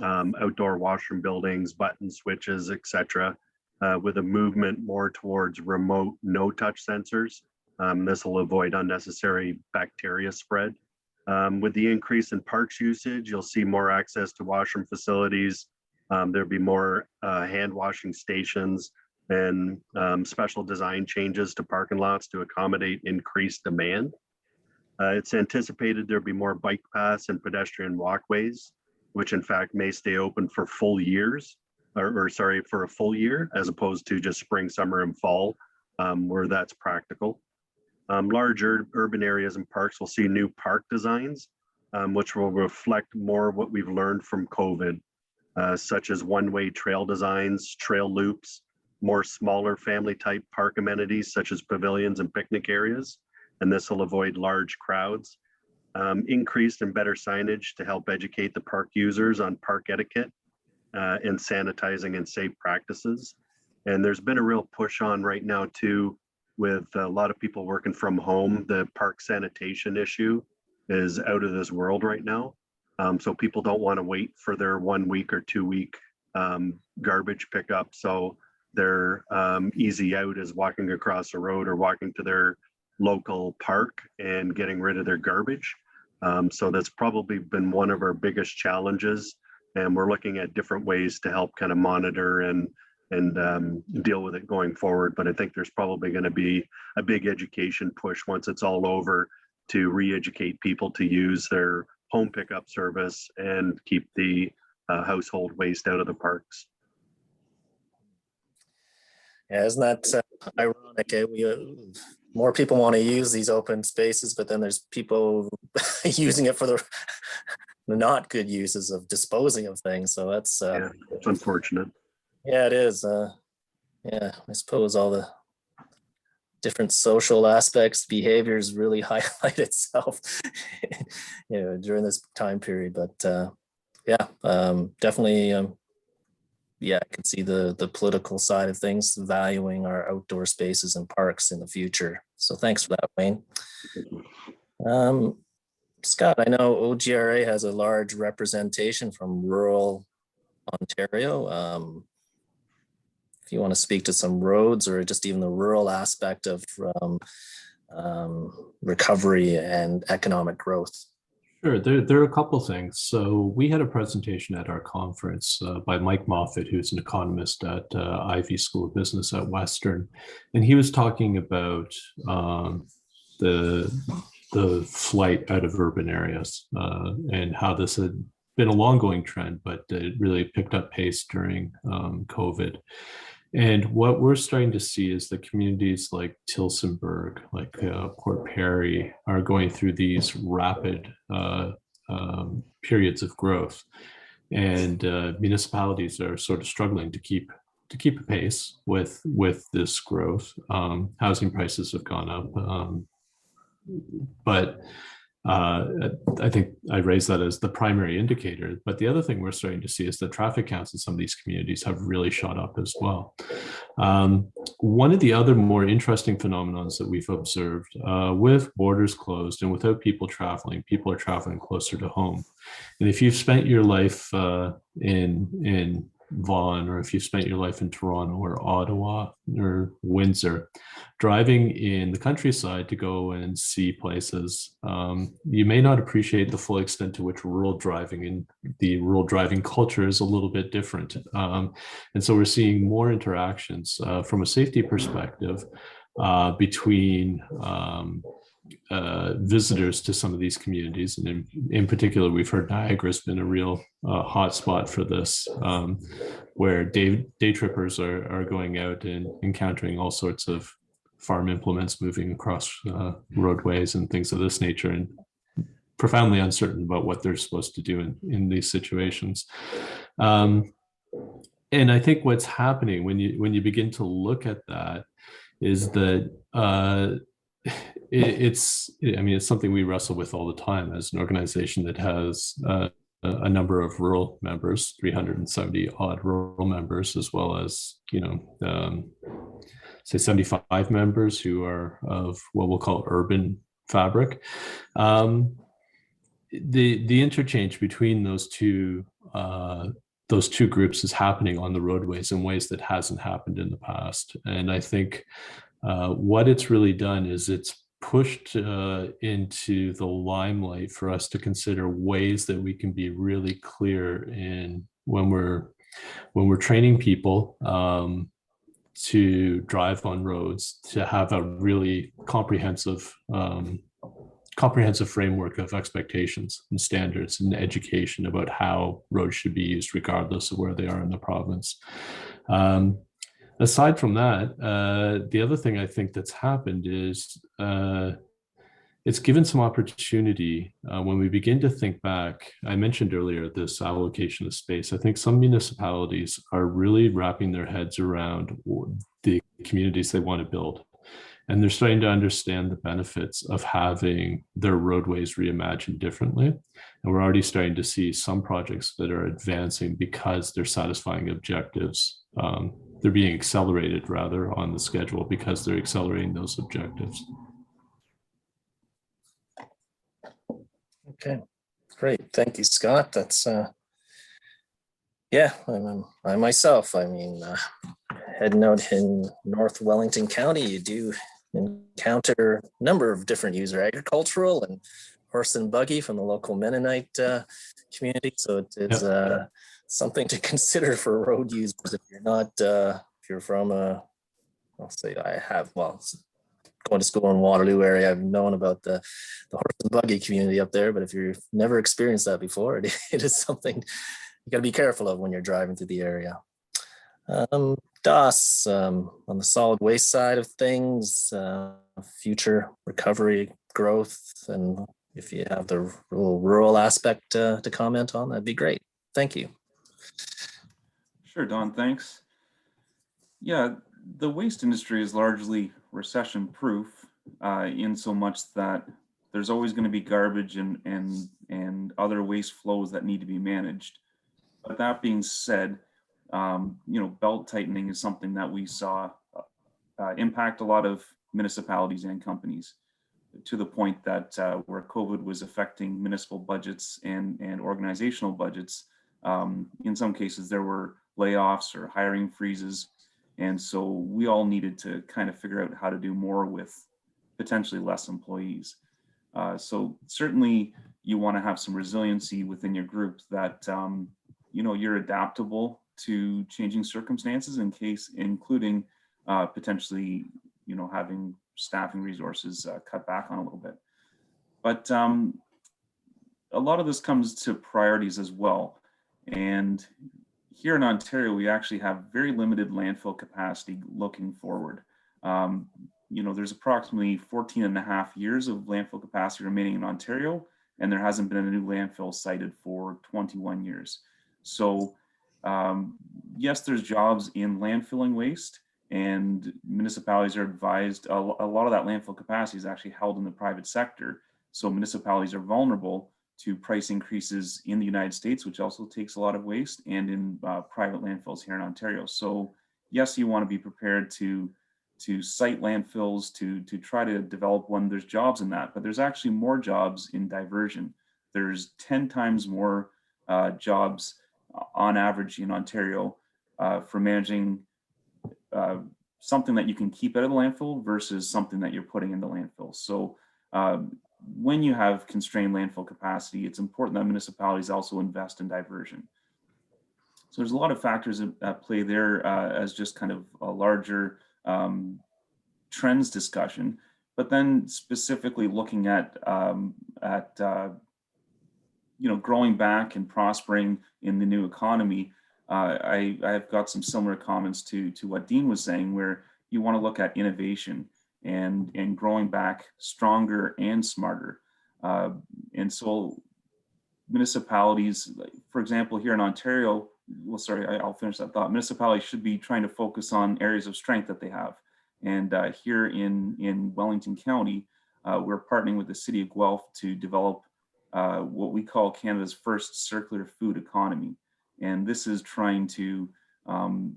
outdoor washroom buildings, button switches, etc., with a movement more towards remote no-touch sensors. This will avoid unnecessary bacteria spread. With the increase in parks usage, you'll see more access to washroom facilities. There'll be more hand washing stations and special design changes to parking lots to accommodate increased demand. It's anticipated there'll be more bike paths and pedestrian walkways, which in fact may stay open for full years, for a full year, as opposed to just spring, summer, and fall, where that's practical. Larger urban areas and parks will see new park designs, which will reflect more what we've learned from COVID, such as one-way trail designs, trail loops, more smaller family type park amenities, such as pavilions and picnic areas, and this will avoid large crowds. Increased and better signage to help educate the park users on park etiquette and sanitizing and safe practices. And there's been a real push on right now too, with a lot of people working from home. The park sanitation issue is out of this world right now. So people don't want to wait for their 1 week or 2 week garbage pickup. So their easy out is walking across the road or walking to their local park and getting rid of their garbage. So that's probably been one of our biggest challenges. And we're looking at different ways to help kind of monitor and deal with it going forward. But I think there's probably going to be a big education push once it's all over to re-educate people to use their home pickup service and keep the household waste out of the parks. Yeah, isn't that ironic? More people want to use these open spaces, but then there's people using it for the not good uses of disposing of things. So that's yeah, it's unfortunate. Yeah, it is. Yeah, I suppose all the different social aspects, behaviors really highlight itself, during this time period. But yeah, definitely yeah, I can see the political side of things, valuing our outdoor spaces and parks in the future. So thanks for that, Wayne. Scott, I know OGRA has a large representation from rural Ontario. If you want to speak to some roads or just even the rural aspect of recovery and economic growth. Sure, there are a couple things. So we had a presentation at our conference by Mike Moffat, who's an economist at Ivy School of Business at Western, and he was talking about the flight out of urban areas and how this had been a long-going trend, but it really picked up pace during COVID. And what we're starting to see is that communities like Tillsonburg, like Port Perry, are going through these rapid periods of growth, and municipalities are sort of struggling to keep a pace with this growth. Housing prices have gone up, but I think I raised that as the primary indicator. But the other thing we're starting to see is that traffic counts in some of these communities have really shot up as well. One of the other more interesting phenomena that we've observed with borders closed and without people are traveling closer to home. And if you've spent your life in Vaughan, or if you've spent your life in Toronto or Ottawa or Windsor, driving in the countryside to go and see places, you may not appreciate the full extent to which rural driving and the rural driving culture is a little bit different. And so we're seeing more interactions from a safety perspective between visitors to some of these communities. And in particular, we've heard Niagara's been a real hotspot for this, where day trippers are going out and encountering all sorts of farm implements moving across roadways and things of this nature, and profoundly uncertain about what they're supposed to do in these situations. And I think what's happening when you begin to look at that is that it's something we wrestle with all the time as an organization that has a number of rural members, 370 odd rural members, as well as, say 75 members who are of what we'll call urban fabric. The interchange between those two groups is happening on the roadways in ways that hasn't happened in the past. And I think what it's really done is it's pushed into the limelight for us to consider ways that we can be really clear in when we're training people to drive on roads, to have a really comprehensive framework of expectations and standards and education about how roads should be used regardless of where they are in the province. Aside from that, the other thing I think that's happened is it's given some opportunity when we begin to think back. I mentioned earlier this allocation of space. I think some municipalities are really wrapping their heads around the communities they want to build. And they're starting to understand the benefits of having their roadways reimagined differently. And we're already starting to see some projects that are advancing because they're satisfying objectives. They're being accelerated rather on the schedule because they're accelerating those objectives. Okay, great. Thank you, Scott. That's, yeah, I myself, heading out in North Wellington County, you do encounter a number of different users, agricultural and horse and buggy from the local Mennonite community. So it's something to consider for road users if you're not, if you're from I'll say going to school in Waterloo area, I've known about the horse and buggy community up there, but if you've never experienced that before, it is something you got to be careful of when you're driving through the area. Das, on the solid waste side of things, future recovery, growth, and if you have the rural aspect to comment on, that'd be great. Thank you. Sure, Don, thanks. Yeah, the waste industry is largely recession proof in so much that there's always going to be garbage and other waste flows that need to be managed. But that being said, belt tightening is something that we saw impact a lot of municipalities and companies, to the point that where COVID was affecting municipal budgets and organizational budgets, in some cases there were layoffs or hiring freezes. And so we all needed to kind of figure out how to do more with potentially less employees. So certainly you want to have some resiliency within your group that, you're adaptable to changing circumstances including potentially, having staffing resources cut back on a little bit. But a lot of this comes to priorities as well. And here in Ontario, we actually have very limited landfill capacity looking forward. There's approximately 14 and a half years of landfill capacity remaining in Ontario, and there hasn't been a new landfill sited for 21 years. So yes, there's jobs in landfilling waste, and municipalities are advised a lot of that landfill capacity is actually held in the private sector. So municipalities are vulnerable to price increases in the United States, which also takes a lot of waste, and in private landfills here in Ontario. So yes, you want to be prepared to site landfills, to try to develop one. There's jobs in that, but there's actually more jobs in diversion. There's 10 times more jobs on average in Ontario for managing something that you can keep out of the landfill versus something that you're putting in the landfill. So when you have constrained landfill capacity, it's important that municipalities also invest in diversion. So there's a lot of factors at play there as just kind of a larger trends discussion, but then specifically looking at growing back and prospering in the new economy. I've got some similar comments to what Dean was saying, where you want to look at innovation and growing back stronger and smarter. And so municipalities, for example, here in Ontario, I'll finish that thought. Municipalities should be trying to focus on areas of strength that they have. And here in Wellington County, we're partnering with the city of Guelph to develop what we call Canada's first circular food economy. And this is trying to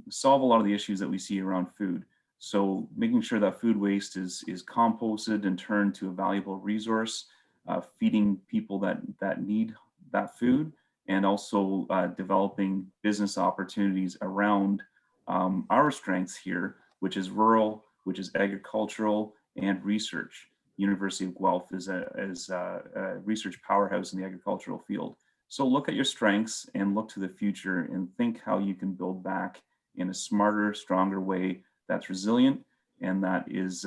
solve a lot of the issues that we see around food. So making sure that food waste is composted and turned to a valuable resource, feeding people that need that food, and also developing business opportunities around our strengths here, which is rural, which is agricultural, and research. University of Guelph is a research powerhouse in the agricultural field. So look at your strengths and look to the future and think how you can build back in a smarter, stronger way that's resilient and that is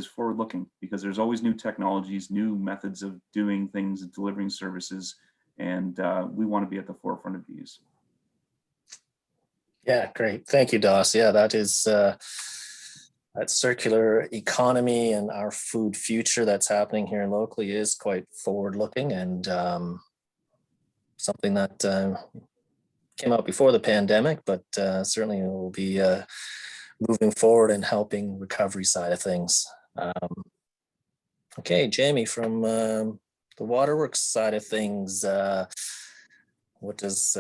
forward-looking, because there's always new technologies, new methods of doing things, delivering services, and we want to be at the forefront of these. Yeah, great. Thank you, Doss. Yeah, that is that circular economy and our food future that's happening here locally is quite forward-looking, and something that came out before the pandemic, but certainly will be moving forward and helping recovery side of things. Okay, Jamie, from the waterworks side of things, what does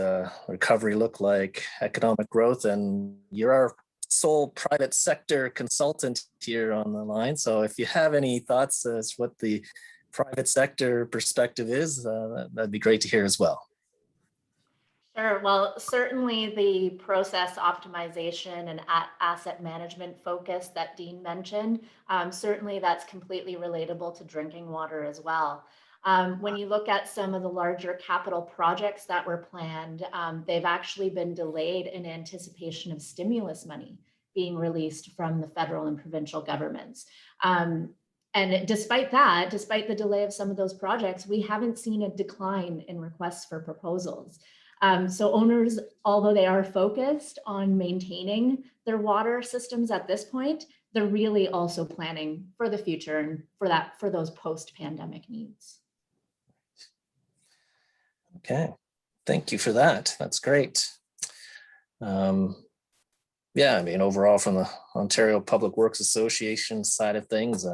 recovery look like, economic growth? And you're our sole private sector consultant here on the line. So if you have any thoughts as what the private sector perspective is, that'd be great to hear as well. Sure. Well, certainly the process optimization and asset management focus that Dean mentioned, certainly that's completely relatable to drinking water as well. When you look at some of the larger capital projects that were planned, they've actually been delayed in anticipation of stimulus money being released from the federal and provincial governments. And despite the delay of some of those projects, we haven't seen a decline in requests for proposals. So owners, although they are focused on maintaining their water systems at this point, they're really also planning for the future and for those post-pandemic needs. Okay, thank you for that. That's great. Yeah, I mean, overall from the Ontario Public Works Association side of things,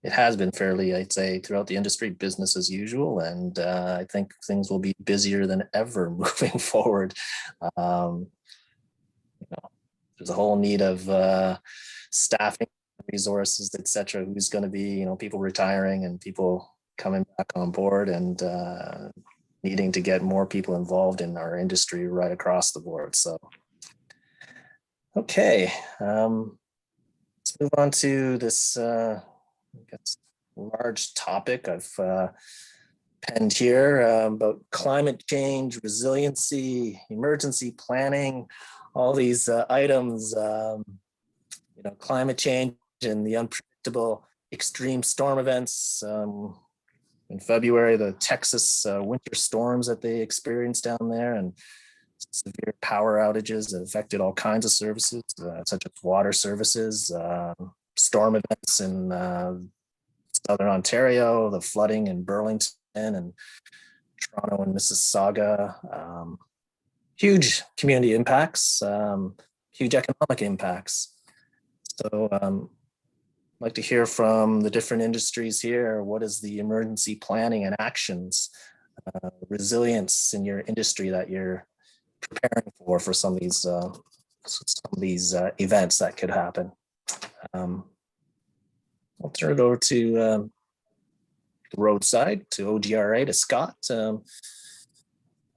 it has been fairly, I'd say, throughout the industry, business as usual. And I think things will be busier than ever moving forward. There's a whole need of staffing, resources, et cetera. Who's going to be, people retiring and people coming back on board, and needing to get more people involved in our industry right across the board. So, okay, let's move on to this large topic I've penned here about climate change, resiliency, emergency planning, all these items, climate change and the unpredictable extreme storm events. In February, the Texas winter storms that they experienced down there, and severe power outages that affected all kinds of services, such as water services, storm events in Southern Ontario, the flooding in Burlington and Toronto and Mississauga, huge community impacts, huge economic impacts. So I'd like to hear from the different industries here. What is the emergency planning and actions, resilience in your industry that you're preparing for some of these events that could happen? I'll turn it over to the roadside, to OGRA, to Scott.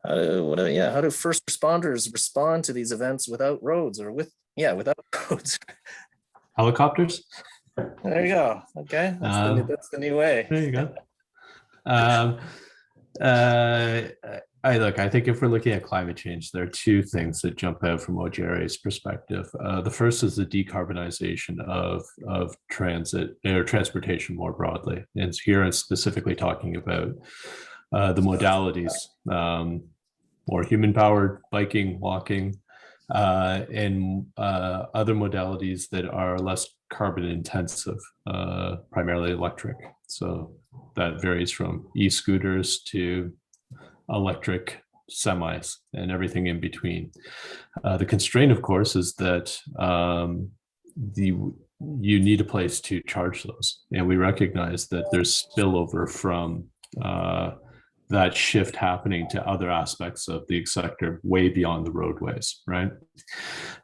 How do first responders respond to these events without roads, or without roads? Helicopters? There you go. Okay, that's the new way. There you go. I think if we're looking at climate change, there are two things that jump out from OGRA's perspective. The first is the decarbonization of transit or transportation more broadly. And here I'm specifically talking about the modalities, more human-powered, biking, walking, and other modalities that are less carbon intensive, primarily electric. So that varies from e-scooters to electric semis and everything in between. The constraint, of course, is that you need a place to charge those. And we recognize that there's spillover from that shift happening to other aspects of the sector way beyond the roadways, right?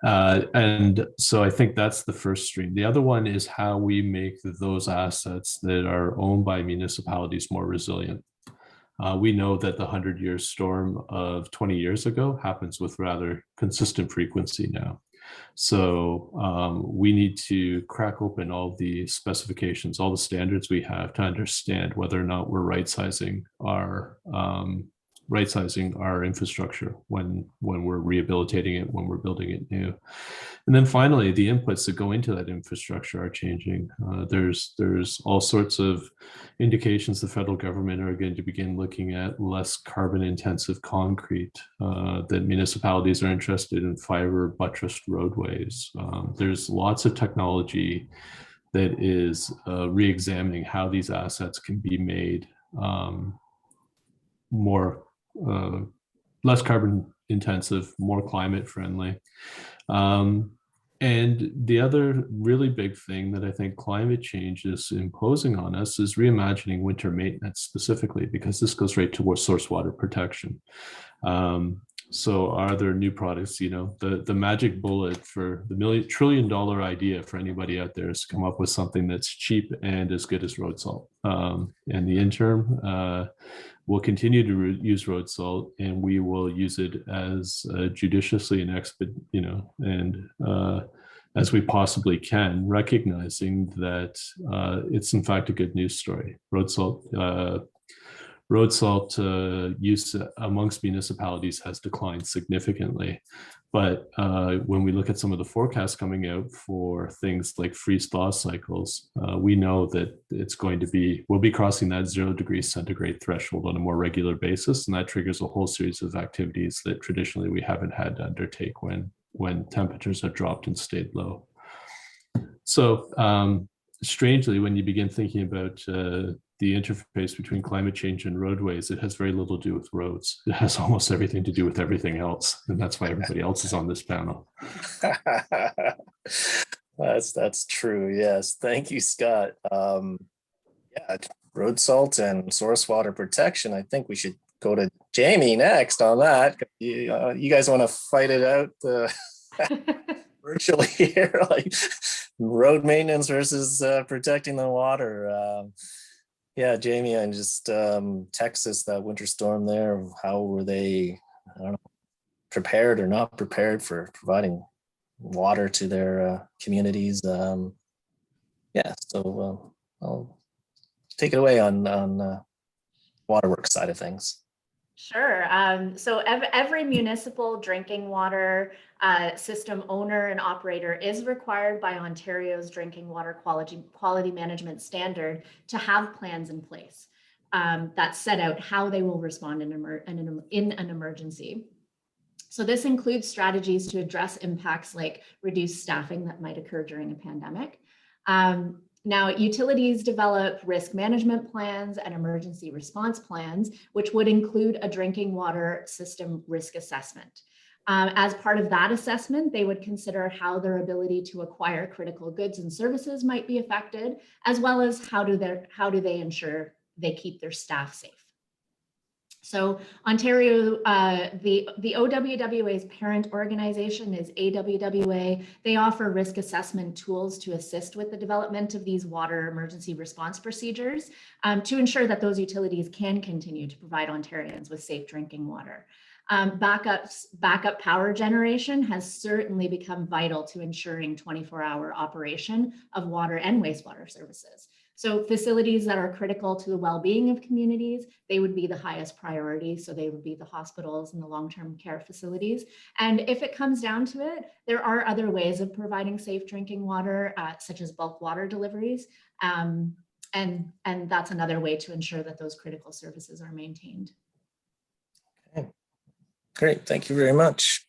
And so I think that's the first stream. The other one is how we make those assets that are owned by municipalities more resilient. We know that the 100-year storm of 20 years ago happens with rather consistent frequency now. So we need to crack open all the specifications, all the standards we have to understand whether or not we're right-sizing our infrastructure when we're rehabilitating it, when we're building it new. And then finally, the inputs that go into that infrastructure are changing. There's all sorts of indications the federal government are going to begin looking at less carbon intensive concrete, that municipalities are interested in fiber buttressed roadways. There's lots of technology that is re-examining how these assets can be made more less carbon intensive, more climate friendly. And the other really big thing that I think climate change is imposing on us is reimagining winter maintenance specifically, because this goes right towards source water protection. So are there new products? The magic bullet for the $1 trillion idea for anybody out there is to come up with something that's cheap and as good as road salt. In the interim, we'll continue to use road salt, and we will use it as judiciously and as we possibly can, recognizing that it's in fact a good news story. Road salt use amongst municipalities has declined significantly. But when we look at some of the forecasts coming out for things like freeze-thaw cycles, we know that we'll be crossing that 0 degrees centigrade threshold on a more regular basis. And that triggers a whole series of activities that traditionally we haven't had to undertake when temperatures have dropped and stayed low. So strangely, when you begin thinking about the interface between climate change and roadways, it has very little to do with roads. It has almost everything to do with everything else. And that's why everybody else is on this panel. That's true. Yes. Thank you, Scott. Yeah, road salt and source water protection. I think we should go to Jamie next on that. You guys want to fight it out virtually here, like road maintenance versus protecting the water. Yeah, Jamie, and just Texas, that winter storm there, how were they, I don't know, prepared or not prepared for providing water to their communities? Yeah, so I'll take it away on waterworks side of things. Sure. So every municipal drinking water system owner and operator is required by Ontario's drinking water quality management standard to have plans in place that set out how they will respond in an emergency. So this includes strategies to address impacts like reduced staffing that might occur during a pandemic. Now, utilities develop risk management plans and emergency response plans, which would include a drinking water system risk assessment. As part of that assessment, they would consider how their ability to acquire critical goods and services might be affected, as well as how do they ensure they keep their staff safe. So Ontario, the OWWA's parent organization is AWWA. They offer risk assessment tools to assist with the development of these water emergency response procedures to ensure that those utilities can continue to provide Ontarians with safe drinking water. Backup power generation has certainly become vital to ensuring 24-hour operation of water and wastewater services. So facilities that are critical to the well-being of communities, they would be the highest priority. So they would be the hospitals and the long-term care facilities. And if it comes down to it, there are other ways of providing safe drinking water, such as bulk water deliveries. And that's another way to ensure that those critical services are maintained. Okay. Great, thank you very much.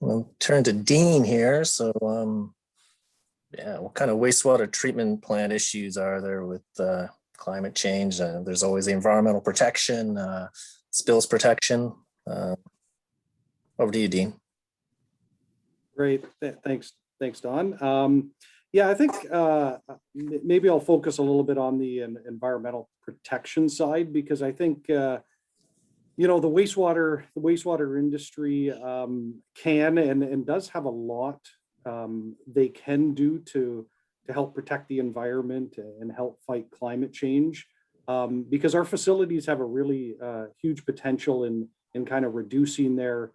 We'll turn to Dean here. So yeah, what kind of wastewater treatment plant issues are there with climate change? There's always the environmental protection, spills protection. Over to you, Dean. Great, thanks, Don. Yeah, I think maybe I'll focus a little bit on the environmental protection side, because I think you know, the wastewater industry can and does have a lot they can do to help protect the environment and help fight climate change, because our facilities have a really huge potential in kind of reducing their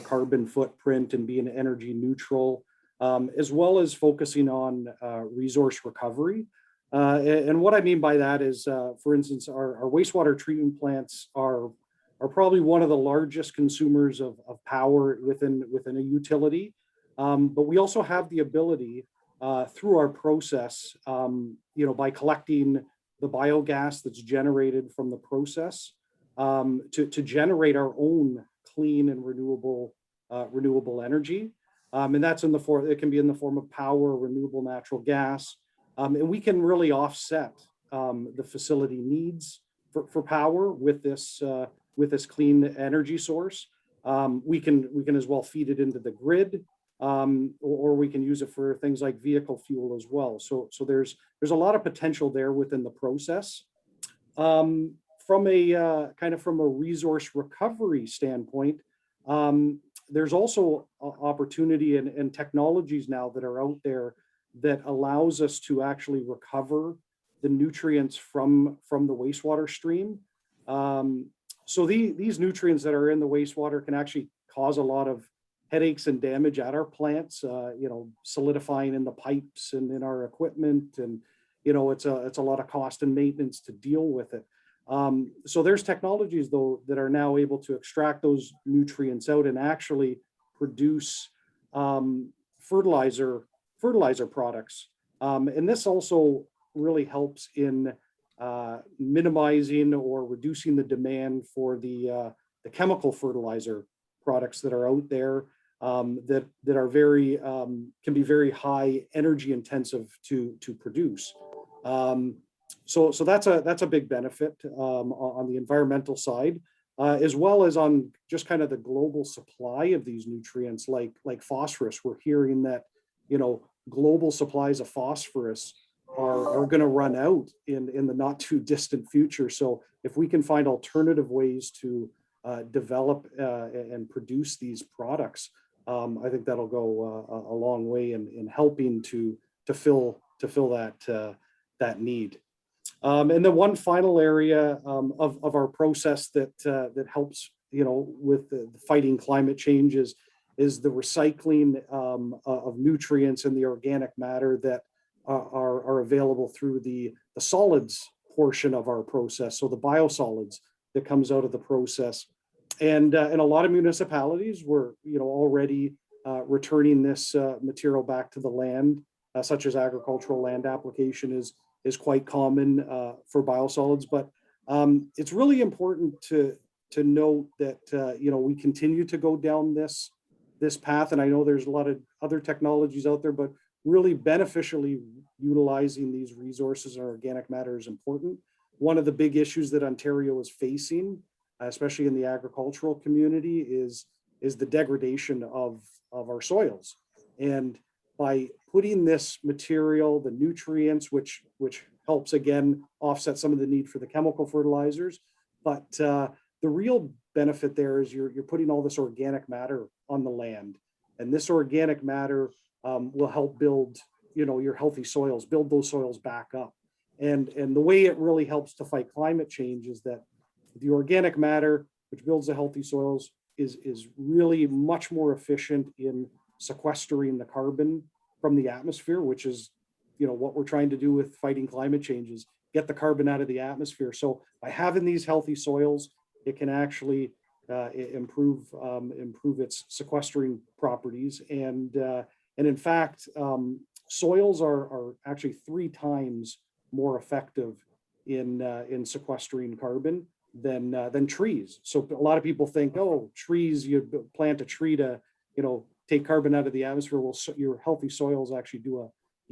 carbon footprint and being energy neutral, as well as focusing on resource recovery. And what I mean by that is, for instance, our wastewater treatment plants are probably one of the largest consumers of power within a utility. But we also have the ability through our process, you know, by collecting the biogas that's generated from the process, to generate our own clean and renewable energy. And that's it can be in the form of power, renewable natural gas. And we can really offset the facility needs for power with this clean energy source. We can as well feed it into the grid, or we can use it for things like vehicle fuel as well. So there's a lot of potential there within the process. From a resource recovery standpoint, there's also opportunity and technologies now that are out there that allows us to actually recover the nutrients from the wastewater stream. So these nutrients that are in the wastewater can actually cause a lot of headaches and damage at our plants, you know, solidifying in the pipes and in our equipment. And, you know, it's a lot of cost and maintenance to deal with it. So there's technologies though that are now able to extract those nutrients out and actually produce fertilizer products. And this also really helps in minimizing or reducing the demand for the chemical fertilizer products that are out there, that are very can be very high energy intensive to produce. So that's a big benefit on the environmental side, as well as on just kind of the global supply of these nutrients, like phosphorus. We're hearing that, you know, global supplies of phosphorus are going to run out in the not too distant future. So if we can find alternative ways to develop and produce these products, I think that'll go a long way in helping to fill that need. And then one final area of our process that helps, with the fighting climate change is the recycling of nutrients and the organic matter that are available through the solids portion of our process. So the biosolids that comes out of the process. And a lot of municipalities were, already returning this material back to the land, such as agricultural land application is quite common for biosolids. But it's really important to note that, we continue to go down this path. And I know there's a lot of other technologies out there, but really beneficially utilizing these resources and organic matter is important. One of the big issues that Ontario is facing, especially in the agricultural community, is the degradation of our soils. And by putting this material, the nutrients, which helps again offset some of the need for the chemical fertilizers, but the real benefit there is you're putting all this organic matter on the land, and this organic matter will help build, your healthy soils, build those soils back up. And the way it really helps to fight climate change is that the organic matter, which builds the healthy soils, is really much more efficient in sequestering the carbon from the atmosphere, which is, what we're trying to do with fighting climate change is get the carbon out of the atmosphere. So by having these healthy soils, it can actually improve its sequestering properties. And in fact, soils are actually 3 times more effective in sequestering carbon than trees. So a lot of people think, oh, trees, you plant a tree to, take carbon out of the atmosphere. Well, your healthy soils actually do an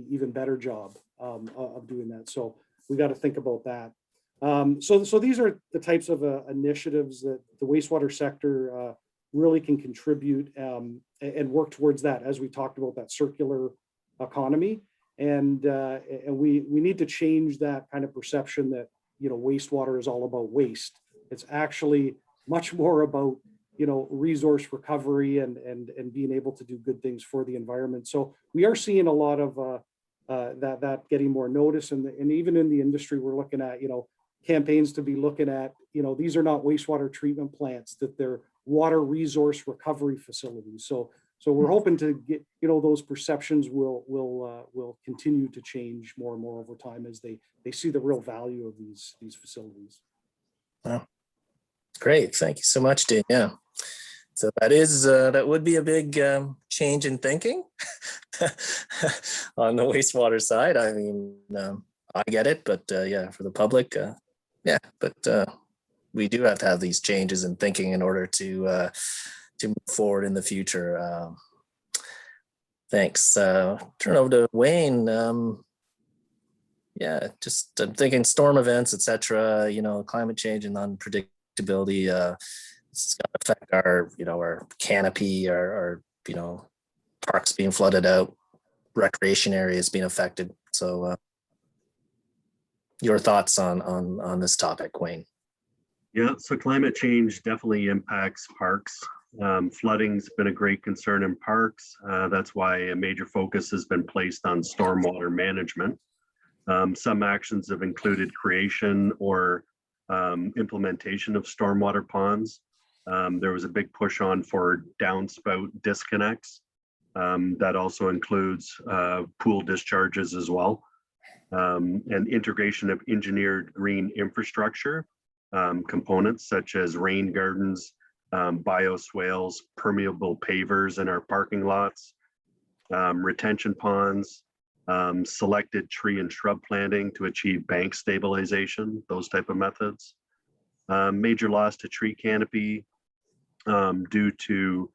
even better job of doing that. So we got to think about that. So these are the types of initiatives that the wastewater sector really can contribute and work towards that, as we talked about, that circular economy. And we need to change that kind of perception that, wastewater is all about waste. It's actually much more about, resource recovery and being able to do good things for the environment. So we are seeing a lot of that getting more notice. And even in the industry, we're looking at, campaigns to be looking at, these are not wastewater treatment plants, that they're water resource recovery facilities. So we're hoping to get, those perceptions will continue to change more and more over time as they see the real value of these facilities. Wow. Great. Thank you so much, Dean. Yeah. So that would be a big change in thinking on the wastewater side. I mean, I get it, but yeah, for the public, yeah, but we do have to have these changes in thinking in order to move forward in the future. Thanks. Turn over to Wayne. Yeah, just I'm thinking storm events, etc. Climate change and unpredictability. It's going to affect our canopy, our parks being flooded out, recreation areas being affected. So, your thoughts on this topic, Wayne? Yeah, so climate change definitely impacts parks. Flooding's been a great concern in parks. That's why a major focus has been placed on stormwater management. Some actions have included creation or implementation of stormwater ponds. There was a big push on for downspout disconnects. That also includes pool discharges as well, and integration of engineered green infrastructure components such as rain gardens, bioswales, permeable pavers in our parking lots, retention ponds, selected tree and shrub planting to achieve bank stabilization, those type of methods. Major loss to tree canopy due to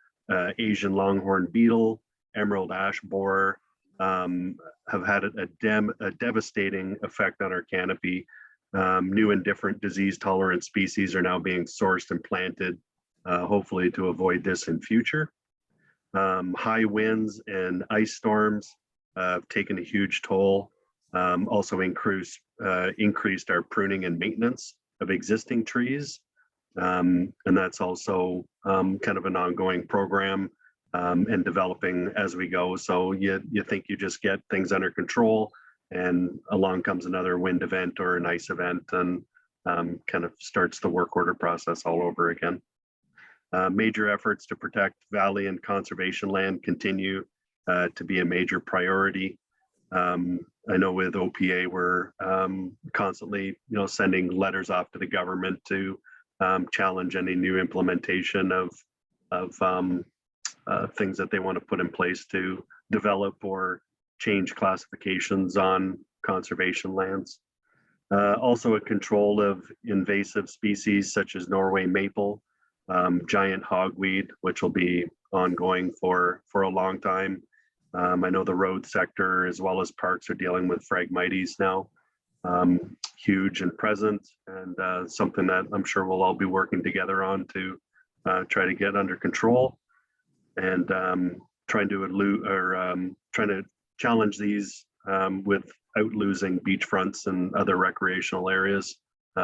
Asian longhorn beetle, emerald ash borer, have had a devastating effect on our canopy. New and different disease tolerant species are now being sourced and planted, hopefully to avoid this in future. High winds and ice storms have taken a huge toll Also increased our pruning and maintenance of existing trees. And that's also kind of an ongoing program and developing as we go. So you think you just get things under control, and along comes another wind event or an ice event, and kind of starts the work order process all over again. Major efforts to protect valley and conservation land continue to be a major priority. I know with OPA, we're constantly, sending letters off to the government to challenge any new implementation of things that they want to put in place to develop or change classifications on conservation lands. Also a control of invasive species such as Norway maple, giant hogweed, which will be ongoing for a long time. I know the road sector as well as parks are dealing with Phragmites now, huge and present, and something that I'm sure we'll all be working together on to try to get under control, and trying to challenge these without losing beachfronts and other recreational areas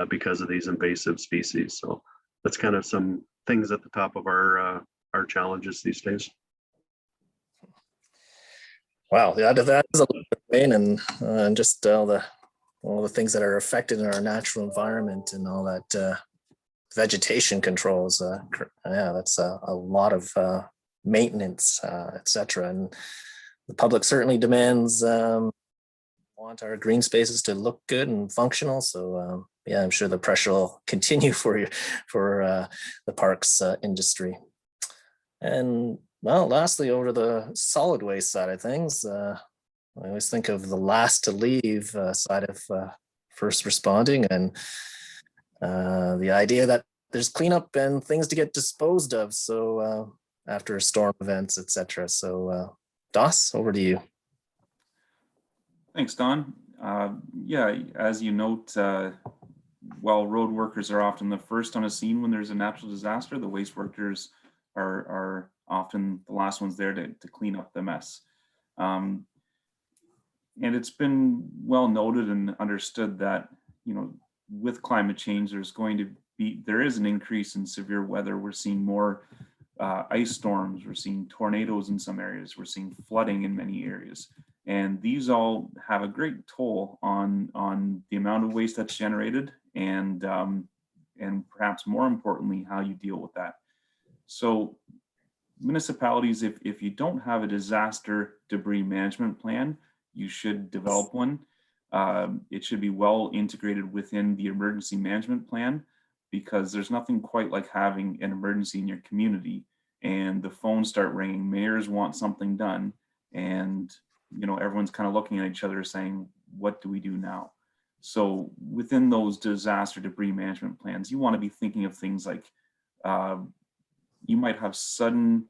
because of these invasive species. So that's kind of some things at the top of our challenges these days. Wow, that is a lot of rain and just all the things that are affected in our natural environment and all that vegetation controls. Yeah, that's a lot of maintenance, etc. And the public certainly demands want our green spaces to look good and functional. So yeah, I'm sure the pressure will continue for the parks industry. And well, lastly, over to the solid waste side of things, I always think of the last to leave side of first responding, and the idea that there's cleanup and things to get disposed of. So after storm events, etc. So Dos, over to you. Thanks, Don. Yeah, as you note, while road workers are often the first on a scene when there's a natural disaster, the waste workers are often the last ones there to clean up the mess. And it's been well noted and understood that, with climate change, there is an increase in severe weather. We're seeing more ice storms, we're seeing tornadoes in some areas, we're seeing flooding in many areas. And these all have a great toll on the amount of waste that's generated, and perhaps more importantly, how you deal with that. So municipalities, if you don't have a disaster debris management plan, you should develop one. It should be well integrated within the emergency management plan, because there's nothing quite like having an emergency in your community and the phones start ringing, mayors want something done, and everyone's kind of looking at each other saying, what do we do now? So within those disaster debris management plans, you want to be thinking of things like you might have sudden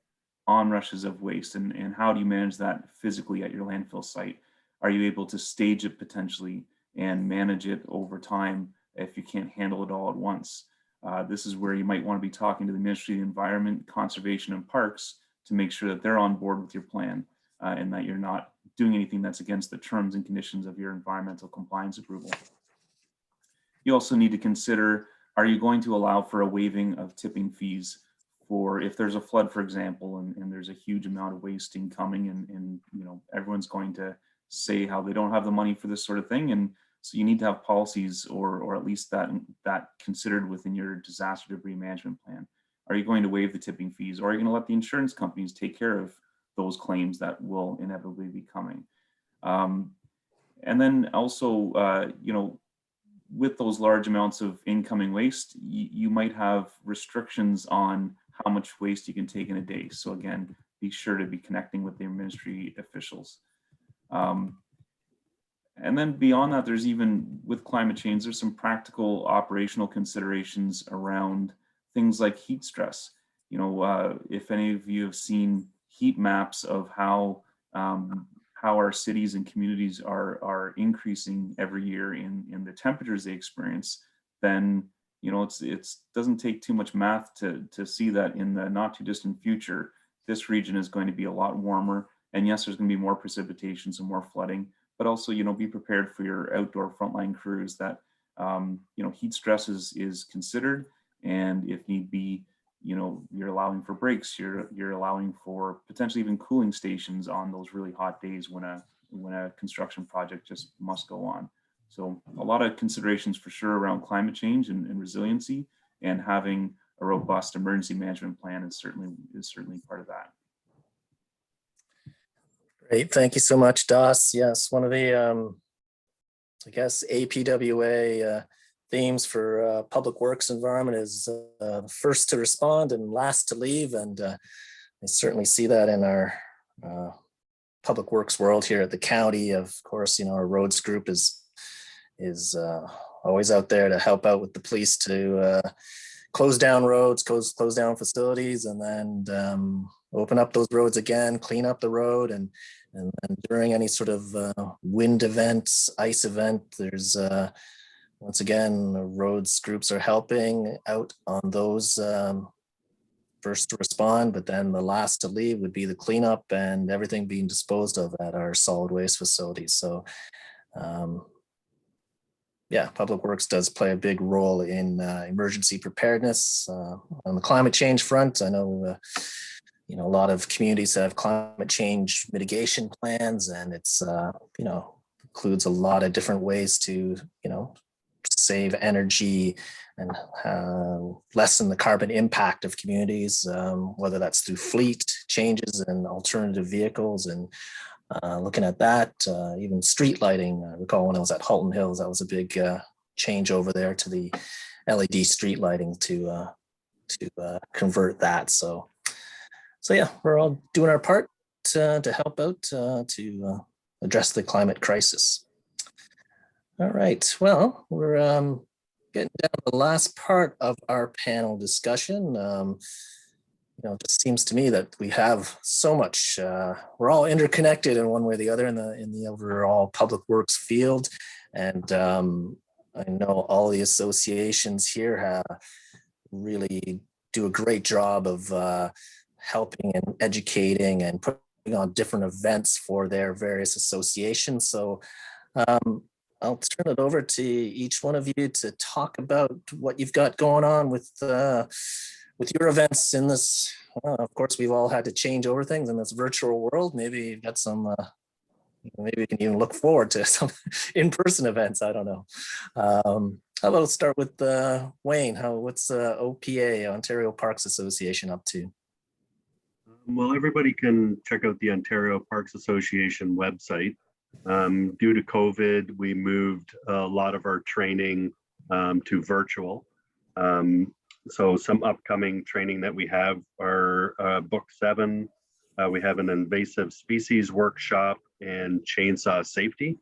onrushes of waste, and how do you manage that physically at your landfill site? Are you able to stage it potentially and manage it over time if you can't handle it all at once? This is where you might want to be talking to the Ministry of the Environment, Conservation and Parks to make sure that they're on board with your plan and that you're not doing anything that's against the terms and conditions of your environmental compliance approval. You also need to consider, are you going to allow for a waiving of tipping fees for if there's a flood, for example, and there's a huge amount of waste incoming, and everyone's going to say how they don't have the money for this sort of thing. And so you need to have policies, or at least that considered within your disaster debris management plan. Are you going to waive the tipping fees, or are you going to let the insurance companies take care of those claims that will inevitably be coming? And then also, with those large amounts of incoming waste, you might have restrictions on how much waste you can take in a day. So again, be sure to be connecting with their ministry officials. And then beyond that, there's even, with climate change, there's some practical operational considerations around things like heat stress. If any of you have seen heat maps of how our cities and communities are increasing every year in the temperatures they experience, then it doesn't take too much math to see that in the not too distant future, this region is going to be a lot warmer. And yes, there's going to be more precipitation, some more flooding, but also, be prepared for your outdoor frontline crews that, heat stress is considered, and if need be, you're allowing for breaks, you're allowing for potentially even cooling stations on those really hot days when a construction project just must go on. So a lot of considerations for sure around climate change and resiliency, and having a robust emergency management plan is certainly part of that. Great, thank you so much, Dos. Yes, one of the, I guess, APWA themes for public works environment is first to respond and last to leave. And I certainly see that in our public works world here at the county. Of course, our roads group is always out there to help out with the police to close down roads, close down facilities, and then open up those roads again, clean up the road. And during any sort of wind events, ice event, there's once again, the roads groups are helping out on those first to respond, but then the last to leave would be the cleanup and everything being disposed of at our solid waste facilities. So yeah, Public Works does play a big role in emergency preparedness. On the climate change front, I know a lot of communities have climate change mitigation plans, and it's includes a lot of different ways to save energy and lessen the carbon impact of communities, whether that's through fleet changes and alternative vehicles, and looking at that, even street lighting. I recall when I was at Halton Hills, that was a big change over there to the LED street lighting to convert that. So yeah, we're all doing our part to help out to address the climate crisis. All right, well, we're getting down to the last part of our panel discussion. It just seems to me that we have so much, we're all interconnected in one way or the other in the overall public works field. And I know all the associations here really do a great job of helping and educating and putting on different events for their various associations. So I'll turn it over to each one of you to talk about what you've got going on with your events in this. Of course, we've all had to change over things in this virtual world. Maybe you've got some, maybe we can even look forward to some in-person events. I don't know. How about start with Wayne? What's OPA, Ontario Parks Association, up to? Well, everybody can check out the Ontario Parks Association website. Due to COVID, we moved a lot of our training to virtual. So some upcoming training that we have are Book 7. We have an invasive species workshop and chainsaw safety.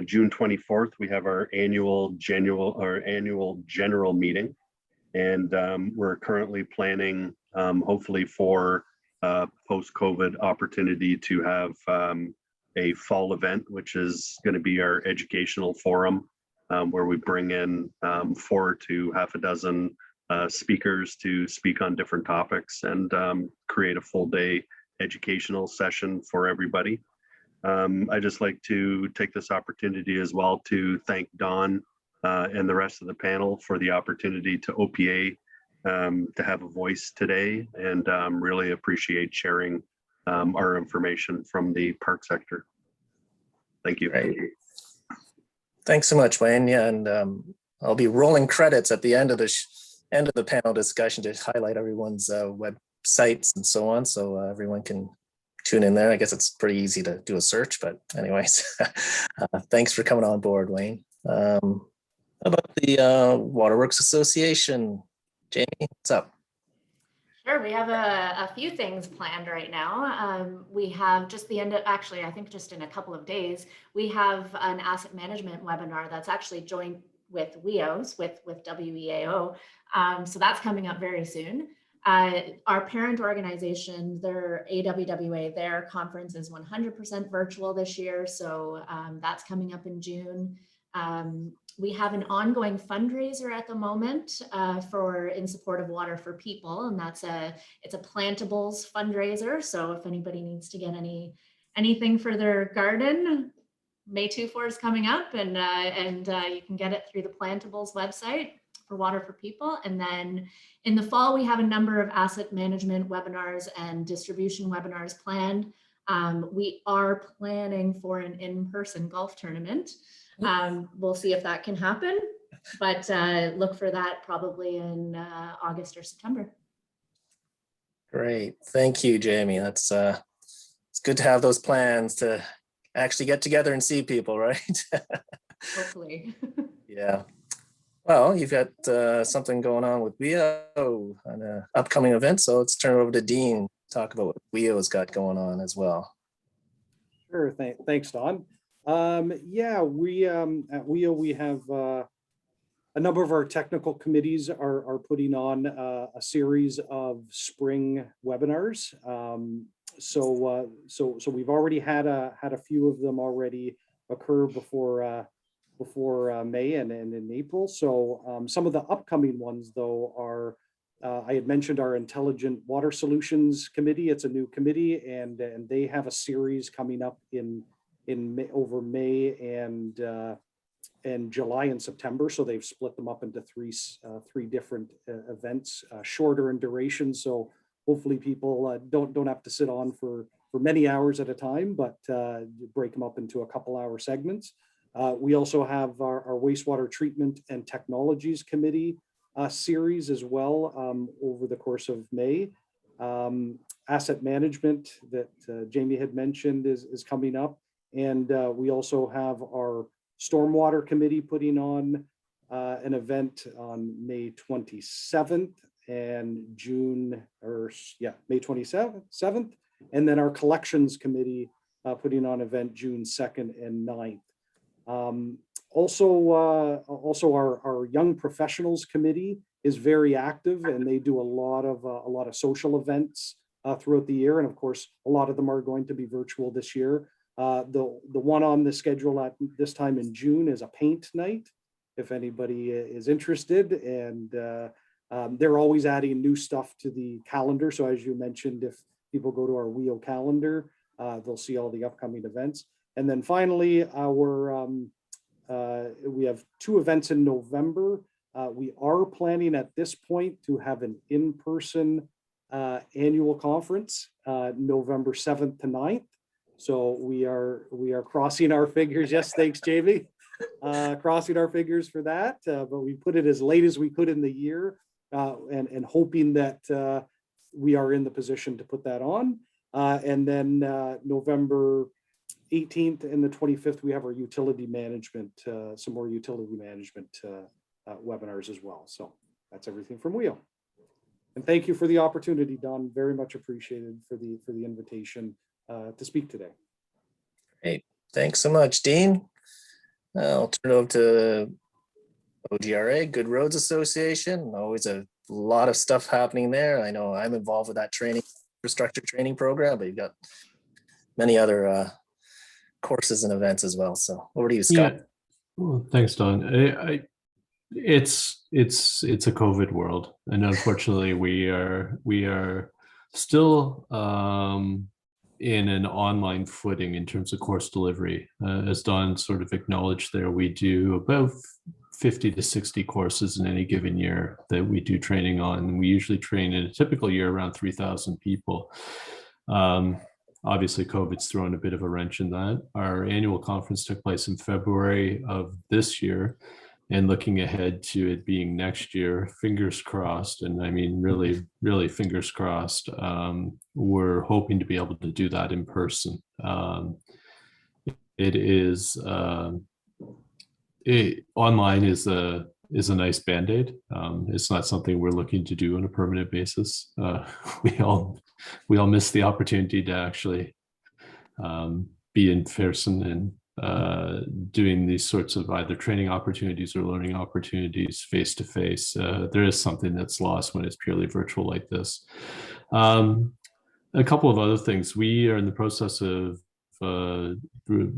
June 24th, we have our annual general meeting. And we're currently planning, hopefully for post-COVID opportunity to have a fall event, which is going to be our educational forum, where we bring in 4 to half a dozen speakers to speak on different topics and create a full day educational session for everybody. I just like to take this opportunity as well to thank Don and the rest of the panel for the opportunity to OPA to have a voice today, and really appreciate sharing our information from the park sector. Thank you. Right. Thanks so much, Wayne. Yeah, and I'll be rolling credits at the end of the panel discussion to highlight everyone's websites and so on, so everyone can tune in there. I guess it's pretty easy to do a search, but anyways, thanks for coming on board, Wayne. How about the Waterworks Association? Jamie, what's up? Sure, we have a few things planned right now. We have just the end of, actually, I think just in a couple of days, we have an asset management webinar that's actually joined with WEAOs, with WEAO. So that's coming up very soon. Our parent organization, their AWWA, their conference is 100% virtual this year. So that's coming up in June. We have an ongoing fundraiser at the moment in support of Water for People, and it's a plantables fundraiser. So if anybody needs to get anything for their garden, May 24 is coming up, and you can get it through the Plantables website for Water for People. And then in the fall, we have a number of asset management webinars and distribution webinars planned. We are planning for an in-person golf tournament. We'll see if that can happen, but look for that probably in August or September. Great. Thank you, Jamie. That's it's good to have those plans to actually get together and see people, right? Hopefully. Yeah. Well, you've got something going on with WEAO on an upcoming event, so let's turn it over to Dean to talk about what WEAO's got going on as well. Sure. Thanks, Don. Yeah, we at WEAO, we have a number of our technical committees are putting on a series of spring webinars. So we've already had a few of them already occur before May and in April. So some of the upcoming ones, though, are I had mentioned our Intelligent Water Solutions Committee. It's a new committee, and they have a series coming up in May, over May and July and September. So they've split them up into three different events, shorter in duration. So hopefully people don't have to sit on for many hours at a time, but break them up into a couple hour segments. We also have our Wastewater Treatment and Technologies Committee series as well over the course of May. Asset management that Jamie had mentioned is coming up. And we also have our Stormwater Committee putting on an event on May 27th and May 27th. And then our Collections Committee putting on event June 2nd and 9th. Also our Young Professionals Committee is very active, and they do a lot of social events throughout the year. And of course, a lot of them are going to be virtual this year. The one on the schedule at this time in June is a paint night, if anybody is interested. And they're always adding new stuff to the calendar. So as you mentioned, if people go to our WEAO calendar, they'll see all the upcoming events. And then finally, we have 2 events in November. We are planning at this point to have an in-person annual conference, November 7th to 9th. So we are crossing our fingers. Yes, thanks, Jamie. Crossing our fingers for that, but we put it as late as we could in the year, and hoping that we are in the position to put that on. And then November 18th and the 25th, we have our utility management, some more utility management webinars as well. So that's everything from WEAO. And thank you for the opportunity, Don. Very much appreciated for the invitation to speak today. Great. Thanks so much, Dean. I'll turn it over to OGRA, Good Roads Association. Always a lot of stuff happening there. I know I'm involved with that infrastructure training program, but you've got many other courses and events as well. So over to you, Scott. Yeah. Well, thanks, Don. It's a COVID world, and unfortunately, we are still in an online footing in terms of course delivery. As Don sort of acknowledged there, we do about 50 to 60 courses in any given year that we do training on. We usually train in a typical year around 3,000 people. Obviously, COVID's thrown a bit of a wrench in that. Our annual conference took place in February of this year, and looking ahead to it being next year, fingers crossed, and I mean really, really fingers crossed, we're hoping to be able to do that in person. Online is a nice Band-Aid. It's not something we're looking to do on a permanent basis. We all miss the opportunity to actually be in person and doing these sorts of either training opportunities or learning opportunities face to face. There is something that's lost when it's purely virtual like this. A couple of other things. We are in the process of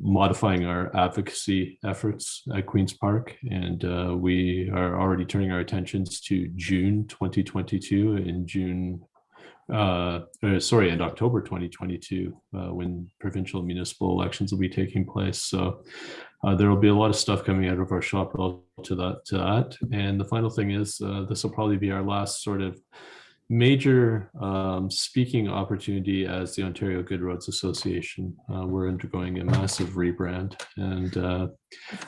modifying our advocacy efforts at Queen's Park, and we are already turning our attentions to June 2022. In June, in October 2022, when provincial municipal elections will be taking place. So there will be a lot of stuff coming out of our shop relative to that. And the final thing is, this will probably be our last sort of major speaking opportunity as the Ontario Good Roads Association. We're undergoing a massive rebrand, and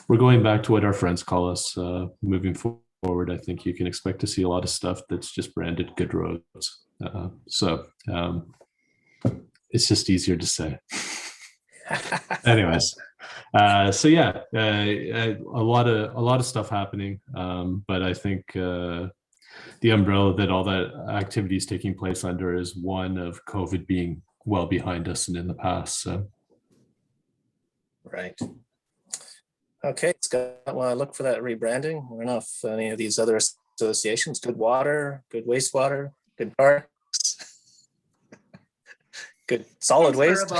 we're going back to what our friends call us. Moving forward, I think you can expect to see a lot of stuff that's just branded Good Roads. So it's just easier to say. Anyways, so yeah, a lot of stuff happening, but I think the umbrella that all that activity is taking place under is one of COVID being well behind us and in the past. So. Right. Okay, Scott, well, I look for that rebranding. I don't know if any of these other associations, Good Water, Good Wastewater, Good Parks, Good Solid Waste.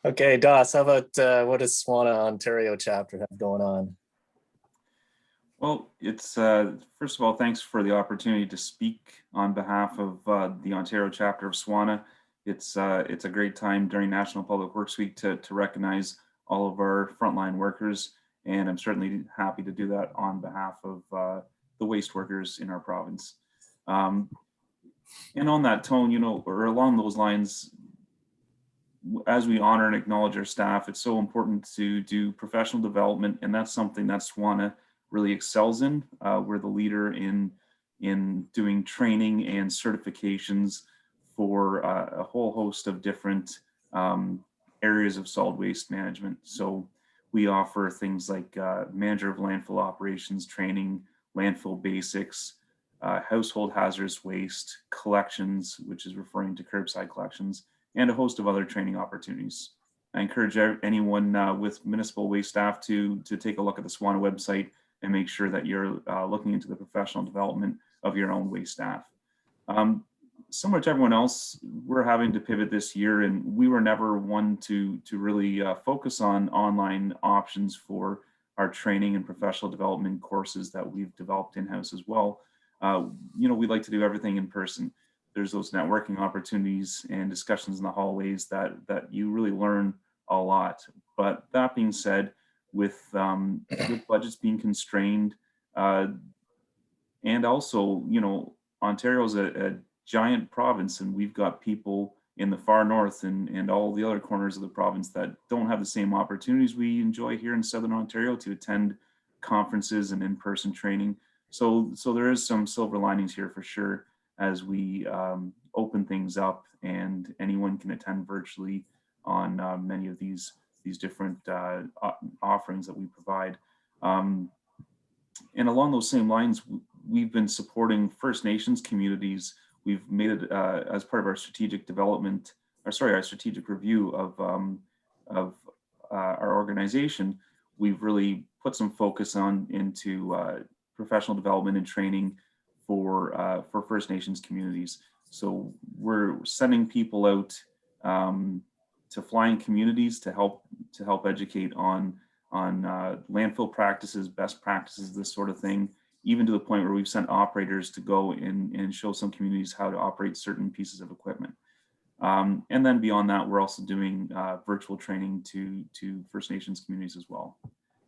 Okay, Doss, how about what does SWANA Ontario chapter have going on? Well, it's first of all, thanks for the opportunity to speak on behalf of the Ontario chapter of SWANA. It's a great time during National Public Works Week to recognize all of our frontline workers, and I'm certainly happy to do that on behalf of the waste workers in our province. And on that tone, you know, or along those lines, as we honor and acknowledge our staff, it's so important to do professional development, and that's something that SWANA really excels in. We're the leader in doing training and certifications for a whole host of different areas of solid waste management. So we offer things like manager of landfill operations training, landfill basics, household hazardous waste, collections, which is referring to curbside collections, and a host of other training opportunities. I encourage anyone with municipal waste staff to take a look at the SWANA website and make sure that you're looking into the professional development of your own waste staff. Similar to everyone else, we're having to pivot this year, and we were never one to really focus on online options for our training and professional development courses that we've developed in-house as well. You know, we like to do everything in person. There's those networking opportunities and discussions in the hallways that you really learn a lot. But that being said, with budgets being constrained, and also, you know, Ontario's a giant province, and we've got people in the far north and all the other corners of the province that don't have the same opportunities we enjoy here in Southern Ontario to attend conferences and in-person training. So there is some silver linings here for sure as we open things up, and anyone can attend virtually on many of these different offerings that we provide. And along those same lines, we've been supporting First Nations communities. We've made it as part of our strategic development, our strategic review of our organization. We've really put some focus into professional development and training for First Nations communities. So we're sending people out to flying communities to help educate on landfill practices, best practices, this sort of thing, even to the point where we've sent operators to go and show some communities how to operate certain pieces of equipment. And then beyond that, we're also doing virtual training to First Nations communities as well.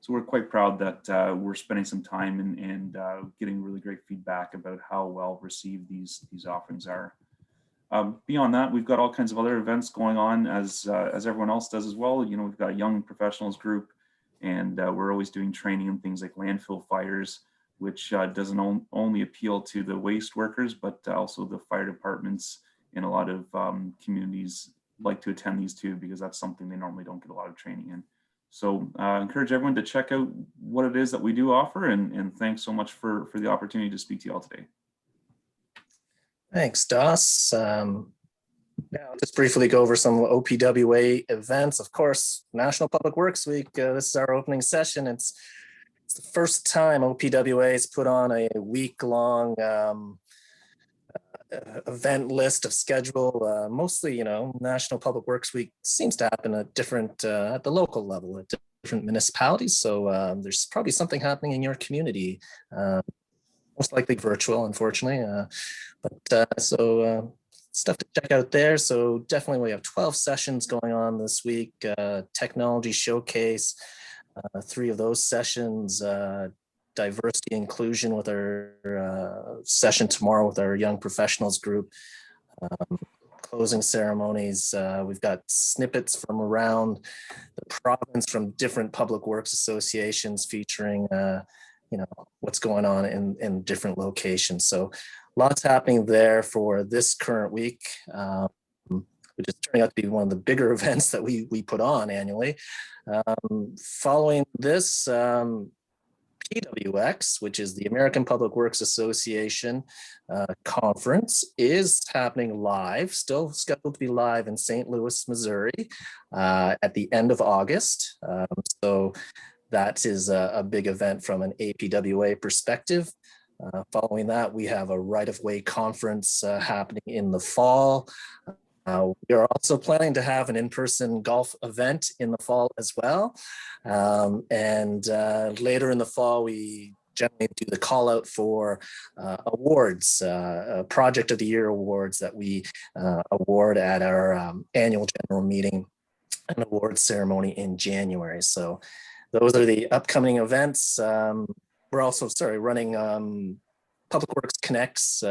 So we're quite proud that we're spending some time and getting really great feedback about how well received these offerings are. Beyond that, we've got all kinds of other events going on as everyone else does as well. You know, we've got a young professionals group, and we're always doing training on things like landfill fires, which doesn't only appeal to the waste workers, but also the fire departments in a lot of communities like to attend these too, because that's something they normally don't get a lot of training in. So I encourage everyone to check out what it is that we do offer, and thanks so much for the opportunity to speak to you all today. Thanks, Doss. Now, just briefly go over some OPWA events. Of course, National Public Works Week. This is our opening session. It's the first time OPWA has put on a week-long event list of schedule. Mostly, you know, National Public Works Week seems to happen at different at the local level at different municipalities. So there's probably something happening in your community. most likely virtual, unfortunately. So stuff to check out there. So definitely we have 12 sessions going on this week. Technology showcase, 3 of those sessions, diversity inclusion with our session tomorrow with our young professionals group. Closing ceremonies. We've got snippets from around the province from different public works associations featuring what's going on in different locations. So lots happening there for this current week, which is turning out to be one of the bigger events that we put on annually. Following this, PWX, which is the American Public Works Association conference, is happening live, still scheduled to be live in St. Louis, Missouri at the end of August. So that is a big event from an APWA perspective. Following that, we have a right-of-way conference happening in the fall. We are also planning to have an in-person golf event in the fall as well. Later in the fall, we generally do the call out for awards, Project of the Year awards that we award at our annual general meeting and awards ceremony in January. So those are the upcoming events. We're also, running Public Works Connects,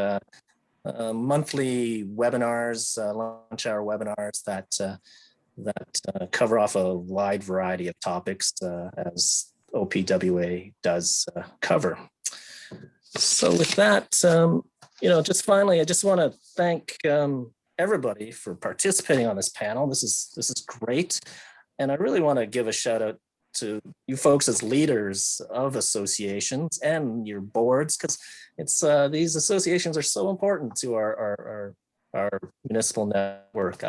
monthly webinars, lunch hour webinars that cover off a wide variety of topics as OPWA does cover. So with that, just finally, I just want to thank everybody for participating on this panel. This is great, and I really want to give a shout out to you folks as leaders of associations and your boards, because it's these associations are so important to our municipal network.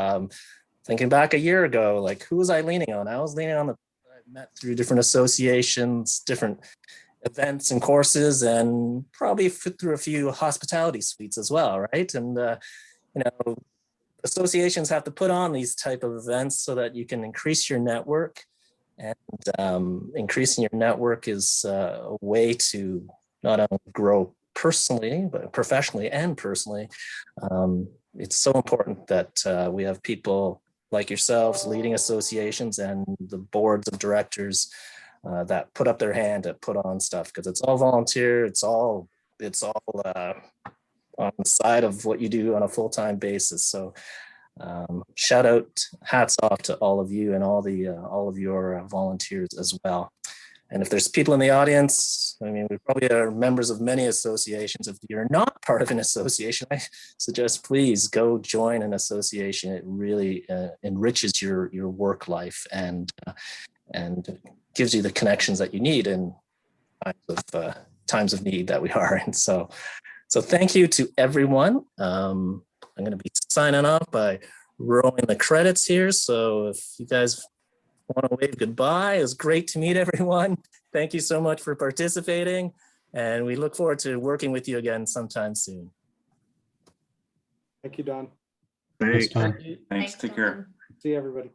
Thinking back a year ago, like who was I leaning on? I was leaning on I met through different associations, different events and courses, and probably through a few hospitality suites as well, right? And associations have to put on these type of events so that you can increase your network. And increasing your network is a way to not only grow personally, but professionally and personally. It's so important that we have people like yourselves leading associations and the boards of directors that put up their hand to put on stuff, because it's all volunteer. It's all on the side of what you do on a full-time basis. So shout out, hats off to all of you and all of your volunteers as well. And if there's people in the audience, I mean, we probably are members of many associations. If you're not part of an association, I suggest please go join an association. It really enriches your work life and gives you the connections that you need in times of need that we are in. So thank you to everyone. I'm going to be signing off by rolling the credits here. So if you guys want to wave goodbye, it was great to meet everyone. Thank you so much for participating, and we look forward to working with you again sometime soon. Thank you, Don. Thanks. Tom. Thanks. Take care. See you, everybody.